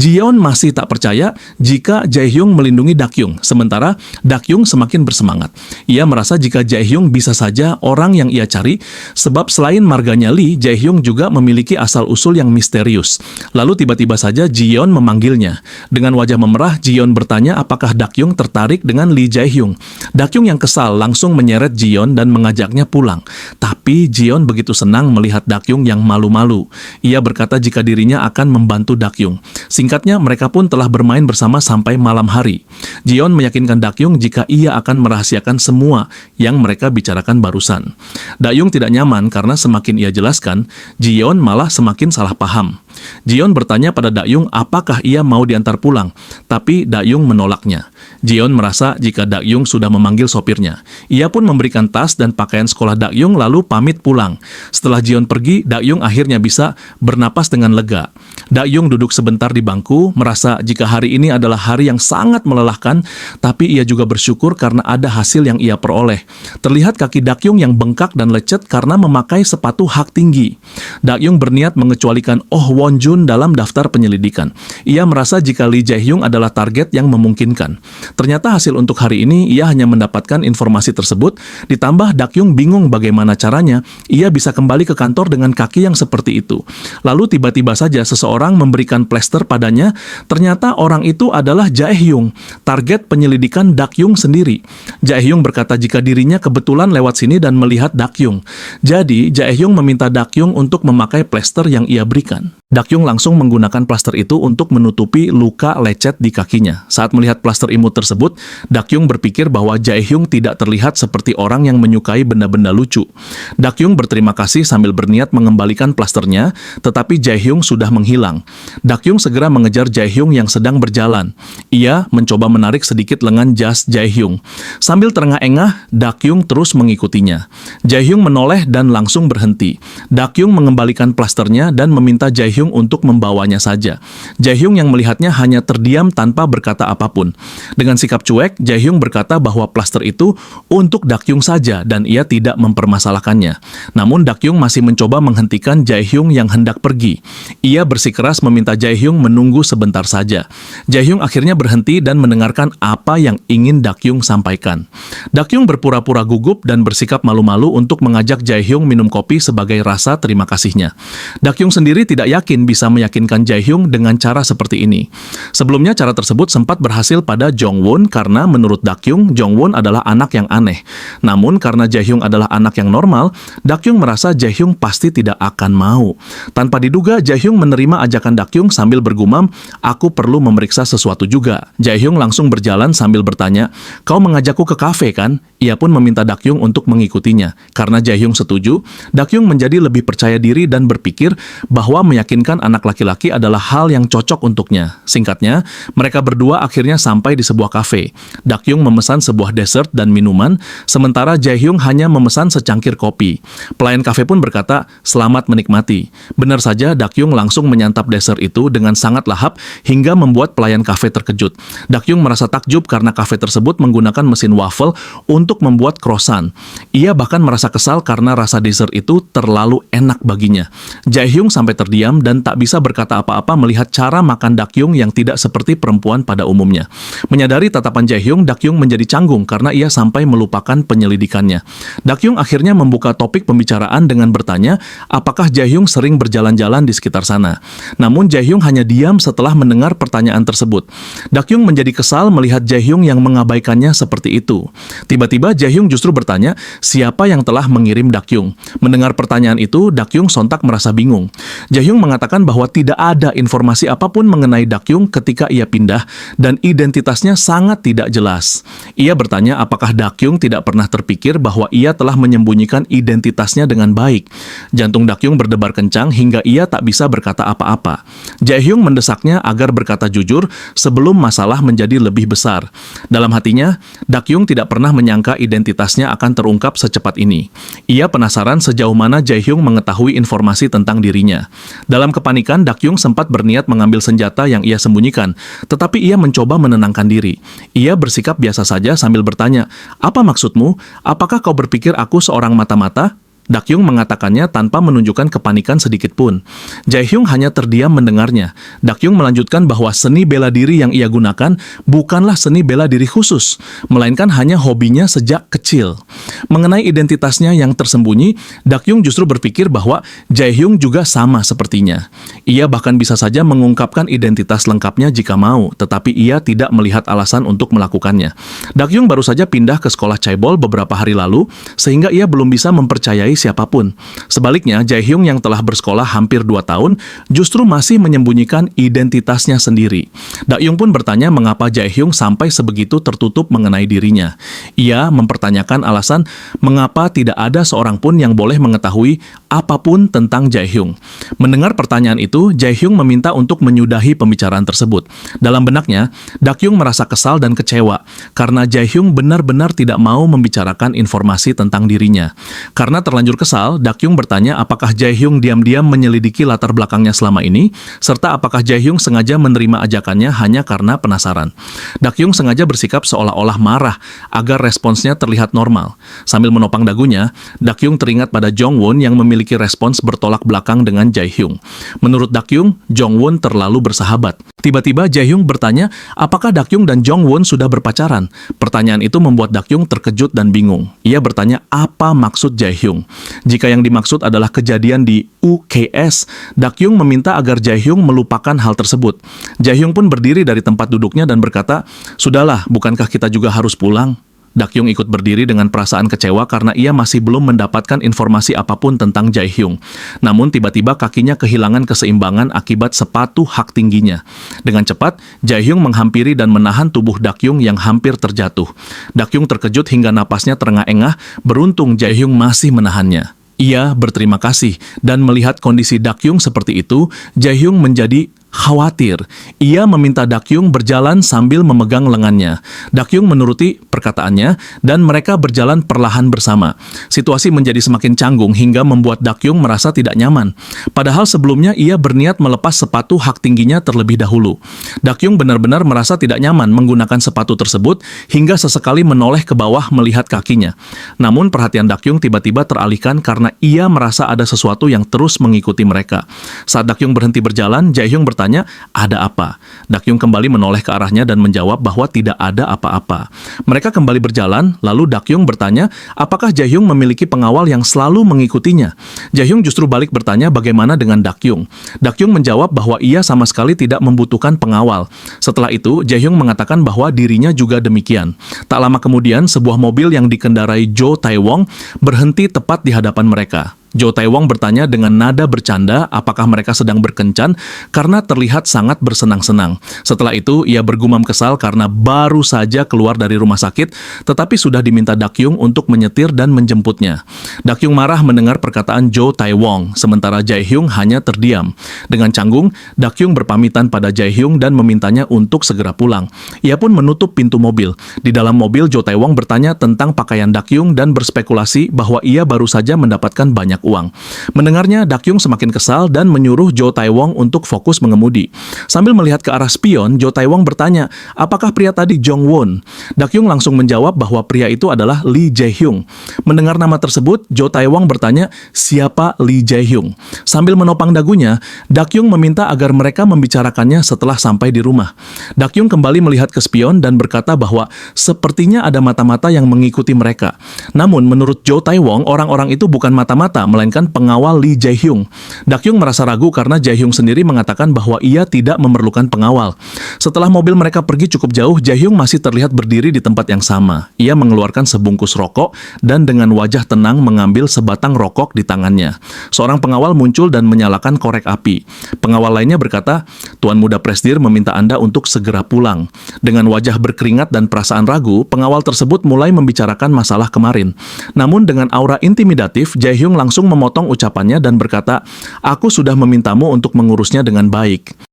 Jiyeon masih tak percaya jika Jae-hyung melindungi Dakyung, sementara Dakyung semakin bersemangat. Ia merasa jika Jae-hyung bisa saja orang yang ia cari, sebab selain marganya Lee, Jae-hyung juga memiliki asal-usul yang misterius. Lalu tiba-tiba saja Jiyeon memanggilnya. Dengan wajah memerah, Jiyeon bertanya apakah Dakyung tertarik dengan Lee Jae-hyung. Dakyung yang kesal langsung menyeret Jiyeon dan mengajaknya pulang. Tapi Jiyeon begitu senang melihat Dakyung yang malu-malu. Ia berkata jika dirinya akan membantu Dakyung. Singkatnya, mereka pun telah bermain bersama sampai malam hari. Jiyeon meyakinkan Dakyung jika ia akan merahasiakan semua yang mereka bicarakan barusan. Dakyung tidak nyaman karena semakin ia jelaskan, Jiyeon malah semakin salah paham. Jiyeon bertanya pada Dakyung apakah ia mau diantar pulang, tapi Dakyung menolaknya. Jiyeon merasa jika Dakyung sudah memanggil sopirnya. Ia pun memberikan tas dan pakaian sekolah Dakyung lalu pamit pulang. Setelah Jiyeon pergi, Dakyung akhirnya bisa bernapas dengan lega. Dakyung duduk sebentar di bangku, merasa jika hari ini adalah hari yang sangat melelahkan, tapi ia juga bersyukur karena ada hasil yang ia peroleh. Terlihat kaki Dakyung yang bengkak dan lecet karena memakai sepatu hak tinggi. Dakyung berniat mengecualikan Oh Jun dalam daftar penyelidikan. Ia merasa jika Lee Jae-hyung adalah target yang memungkinkan. Ternyata hasil untuk hari ini ia hanya mendapatkan informasi tersebut, ditambah Dak-yung bingung bagaimana caranya ia bisa kembali ke kantor dengan kaki yang seperti itu. Lalu tiba-tiba saja seseorang memberikan plester padanya, ternyata orang itu adalah Jae-hyung, target penyelidikan Dak-yung sendiri. Jae-hyung berkata jika dirinya kebetulan lewat sini dan melihat Dak-yung. Jadi, Jae-hyung meminta Dak-yung untuk memakai plester yang ia berikan. Dak-yung langsung menggunakan plester itu untuk menutupi luka lecet di kakinya. Saat melihat plester imut tersebut, Dak-yung berpikir bahwa Jae-hyung tidak terlihat seperti orang yang menyukai benda-benda lucu. Dak-yung berterima kasih sambil berniat mengembalikan plasternya, tetapi Jae-hyung sudah menghilang. Dak-yung segera mengejar Jae-hyung yang sedang berjalan. Ia mencoba menarik sedikit lengan jas Jae-hyung. Sambil terengah-engah, Dak-yung terus mengikutinya. Jae-hyung menoleh dan langsung berhenti. Dak-yung mengembalikan plasternya dan meminta Jae-hyung untuk membawanya saja. Jae-hyung yang melihatnya hanya terdiam tanpa berkata apapun. Dengan sikap cuek, Jae-hyung berkata bahwa plaster itu untuk Dak-yung saja dan ia tidak mempermasalahkannya. Namun Dak-yung masih mencoba menghentikan Jae-hyung yang hendak pergi. Ia bersikeras meminta Jae-hyung menunggu sebentar saja. Jae-hyung akhirnya berhenti dan mendengarkan apa yang ingin Dak-yung sampaikan. Dak-yung berpura-pura gugup dan bersikap malu-malu untuk mengajak Jae-hyung minum kopi sebagai rasa terima kasihnya. Dak-yung sendiri tidak yakin bisa meyakinkan Jae-hyung dengan cara seperti ini. Sebelumnya cara tersebut sempat berhasil pada Jong-won karena menurut Dak-yung, Jong-won adalah anak yang aneh. Namun karena Jae-hyung adalah anak yang normal, Dak-yung merasa Jae-hyung pasti tidak akan mau. Tanpa diduga, Jae-hyung menerima ajakan Dak-yung sambil bergumam, "Aku perlu memeriksa sesuatu juga." Jae-hyung langsung berjalan sambil bertanya, "Kau mengajakku ke kafe kan?" Ia pun meminta Dak-yung untuk mengikutinya. Karena Jae-hyung setuju, Dak-yung menjadi lebih percaya diri dan berpikir bahwa meyakinkan anak laki-laki adalah hal yang cocok untuknya. Singkatnya, mereka berdua akhirnya sampai di sebuah kafe. Dak-yung memesan sebuah dessert dan minuman, sementara Jae-hyung hanya memesan secangkir kopi. Pelayan kafe pun berkata, "Selamat menikmati." Benar saja, Dak-yung langsung menyantap dessert itu dengan sangat lahap hingga membuat pelayan kafe terkejut. Dak-yung merasa takjub karena kafe tersebut menggunakan mesin waffle untuk membuat croissant. Ia bahkan merasa kesal karena rasa dessert itu terlalu enak baginya. Jae-hyung sampai terdiam dan tak bisa berkata apa-apa melihat cara makan Dak-yung yang tidak seperti perempuan pada umumnya. Menyadari tatapan Jae-hyung, Dak-yung menjadi canggung karena ia sampai melupakan penyelidikannya. Dak-yung akhirnya membuka topik pembicaraan dengan bertanya apakah Jae-hyung sering berjalan-jalan di sekitar sana. Namun Jae-hyung hanya diam setelah mendengar pertanyaan tersebut. Dak-yung menjadi kesal melihat Jae-hyung yang mengabaikannya seperti itu. Tiba-tiba Jae-hyung justru bertanya siapa yang telah mengirim Dak-yung. Mendengar pertanyaan itu, Dak-yung sontak merasa bingung. Jae-hyung mengatakan bahwa tidak ada informasi apapun mengenai Dak-yung ketika ia pindah dan identitasnya sangat tidak jelas. Ia bertanya apakah Dak-yung tidak pernah terpikir bahwa ia telah menyembunyikan identitasnya dengan baik. Jantung Dak-yung berdebar kencang hingga ia tak bisa berkata apa-apa. Jae-hyung mendesaknya agar berkata jujur sebelum masalah menjadi lebih besar. Dalam hatinya, Dak-yung tidak pernah menyangka identitasnya akan terungkap secepat ini. Ia penasaran sejauh mana Jae-hyung mengetahui informasi tentang dirinya. Dalam kepanikan, Dak-yung sempat berniat mengambil senjata yang ia sembunyikan, tetapi ia mencoba menenangkan diri. Ia bersikap biasa saja sambil bertanya, "Apa maksudmu? Apakah kau berpikir aku seorang mata-mata?" Dak-yung mengatakannya tanpa menunjukkan kepanikan sedikit pun. Jae-hyung hanya terdiam mendengarnya. Dak-yung melanjutkan bahwa seni bela diri yang ia gunakan bukanlah seni bela diri khusus, melainkan hanya hobinya sejak kecil. Mengenai identitasnya yang tersembunyi, Dak-yung justru berpikir bahwa Jae-hyung juga sama sepertinya. Ia bahkan bisa saja mengungkapkan identitas lengkapnya jika mau, tetapi ia tidak melihat alasan untuk melakukannya. Dak-yung baru saja pindah ke sekolah chaebol beberapa hari lalu, sehingga ia belum bisa mempercayai siapapun. Sebaliknya, Jae-hyung yang telah bersekolah hampir 2 tahun justru masih menyembunyikan identitasnya sendiri. Dak-yung pun bertanya mengapa Jae-hyung sampai sebegitu tertutup mengenai dirinya. Ia mempertanyakan alasan mengapa tidak ada seorang pun yang boleh mengetahui apapun tentang Jae-hyung. Mendengar pertanyaan itu, Jae-hyung meminta untuk menyudahi pembicaraan tersebut. Dalam benaknya, Dak-yung merasa kesal dan kecewa karena Jae-hyung benar-benar tidak mau membicarakan informasi tentang dirinya. Karena terlanjur Terlanjur kesal, Dakyung bertanya apakah Jae-hyung diam-diam menyelidiki latar belakangnya selama ini, serta apakah Jae-hyung sengaja menerima ajakannya hanya karena penasaran. Dakyung sengaja bersikap seolah-olah marah agar responsnya terlihat normal. Sambil menopang dagunya, Dakyung teringat pada Jong-won yang memiliki respons bertolak belakang dengan Jae-hyung. Menurut Dakyung, Jong-won terlalu bersahabat. Tiba-tiba Jae-hyung bertanya apakah Dakyung dan Jong-won sudah berpacaran. Pertanyaan itu membuat Dakyung terkejut dan bingung. Ia bertanya apa maksud Jae-hyung. Jika yang dimaksud adalah kejadian di UKS, Dakyung meminta agar Jae-hyung melupakan hal tersebut. Jae-hyung pun berdiri dari tempat duduknya dan berkata, "Sudahlah, bukankah kita juga harus pulang?" Dakyung ikut berdiri dengan perasaan kecewa karena ia masih belum mendapatkan informasi apapun tentang Jae-hyung. Namun tiba-tiba kakinya kehilangan keseimbangan akibat sepatu hak tingginya. Dengan cepat, Jae-hyung menghampiri dan menahan tubuh Dakyung yang hampir terjatuh. Dakyung terkejut hingga napasnya terengah-engah, beruntung Jae-hyung masih menahannya. Ia berterima kasih dan melihat kondisi Dakyung seperti itu, Jae-hyung menjadi khawatir. Ia meminta Dakyung berjalan sambil memegang lengannya. Dakyung menuruti perkataannya dan mereka berjalan perlahan bersama. Situasi menjadi semakin canggung hingga membuat Dakyung merasa tidak nyaman. Padahal sebelumnya ia berniat melepas sepatu hak tingginya terlebih dahulu. Dakyung benar-benar merasa tidak nyaman menggunakan sepatu tersebut hingga sesekali menoleh ke bawah melihat kakinya. Namun perhatian Dakyung tiba-tiba teralihkan karena ia merasa ada sesuatu yang terus mengikuti mereka. Saat Dakyung berhenti berjalan, Jae-hyung bertanya, "Ada apa?" Dakyung kembali menoleh ke arahnya dan menjawab bahwa tidak ada apa-apa. Mereka kembali berjalan, lalu Dakyung bertanya, apakah Jae-hyung memiliki pengawal yang selalu mengikutinya? Jae-hyung justru balik bertanya bagaimana dengan Dakyung. Dakyung menjawab bahwa ia sama sekali tidak membutuhkan pengawal. Setelah itu, Jae-hyung mengatakan bahwa dirinya juga demikian. Tak lama kemudian, sebuah mobil yang dikendarai Jo Tae-wong berhenti tepat di hadapan mereka. Jo Tae-wong bertanya dengan nada bercanda apakah mereka sedang berkencan karena terlihat sangat bersenang-senang. Setelah itu, ia bergumam kesal karena baru saja keluar dari rumah sakit, tetapi sudah diminta Dakyung untuk menyetir dan menjemputnya. Dakyung marah mendengar perkataan Jo Tae-wong, sementara Jae-hyung hanya terdiam. Dengan canggung, Dakyung berpamitan pada Jae-hyung dan memintanya untuk segera pulang. Ia pun menutup pintu mobil. Di dalam mobil, Jo Tae-wong bertanya tentang pakaian Dakyung dan berspekulasi bahwa ia baru saja mendapatkan banyak uang. Mendengarnya, Dakyung semakin kesal dan menyuruh Jo Tae-wong untuk fokus mengemudi. Sambil melihat ke arah spion, Jo Tae-wong bertanya, apakah pria tadi Jong-won? Dakyung langsung menjawab bahwa pria itu adalah Lee Jae-hyung. Mendengar nama tersebut, Jo Tae-wong bertanya, siapa Lee Jae-hyung? Sambil menopang dagunya, Dakyung meminta agar mereka membicarakannya setelah sampai di rumah. Dakyung kembali melihat ke spion dan berkata bahwa sepertinya ada mata-mata yang mengikuti mereka. Namun, menurut Jo Tae-wong, orang-orang itu bukan mata-mata, melainkan pengawal Lee Jae-hyung. Dakyung merasa ragu karena Jae-hyung sendiri mengatakan bahwa ia tidak memerlukan pengawal. Setelah mobil mereka pergi cukup jauh, Jae-hyung masih terlihat berdiri di tempat yang sama. Ia mengeluarkan sebungkus rokok dan dengan wajah tenang mengambil sebatang rokok di tangannya. Seorang pengawal muncul dan menyalakan korek api. Pengawal lainnya berkata, "Tuan Muda Presdir meminta Anda untuk segera pulang." Dengan wajah berkeringat dan perasaan ragu, pengawal tersebut mulai membicarakan masalah kemarin. Namun dengan aura intimidatif, Jae-hyung langsung memotong ucapannya dan berkata, "Aku sudah memintamu untuk mengurusnya dengan baik."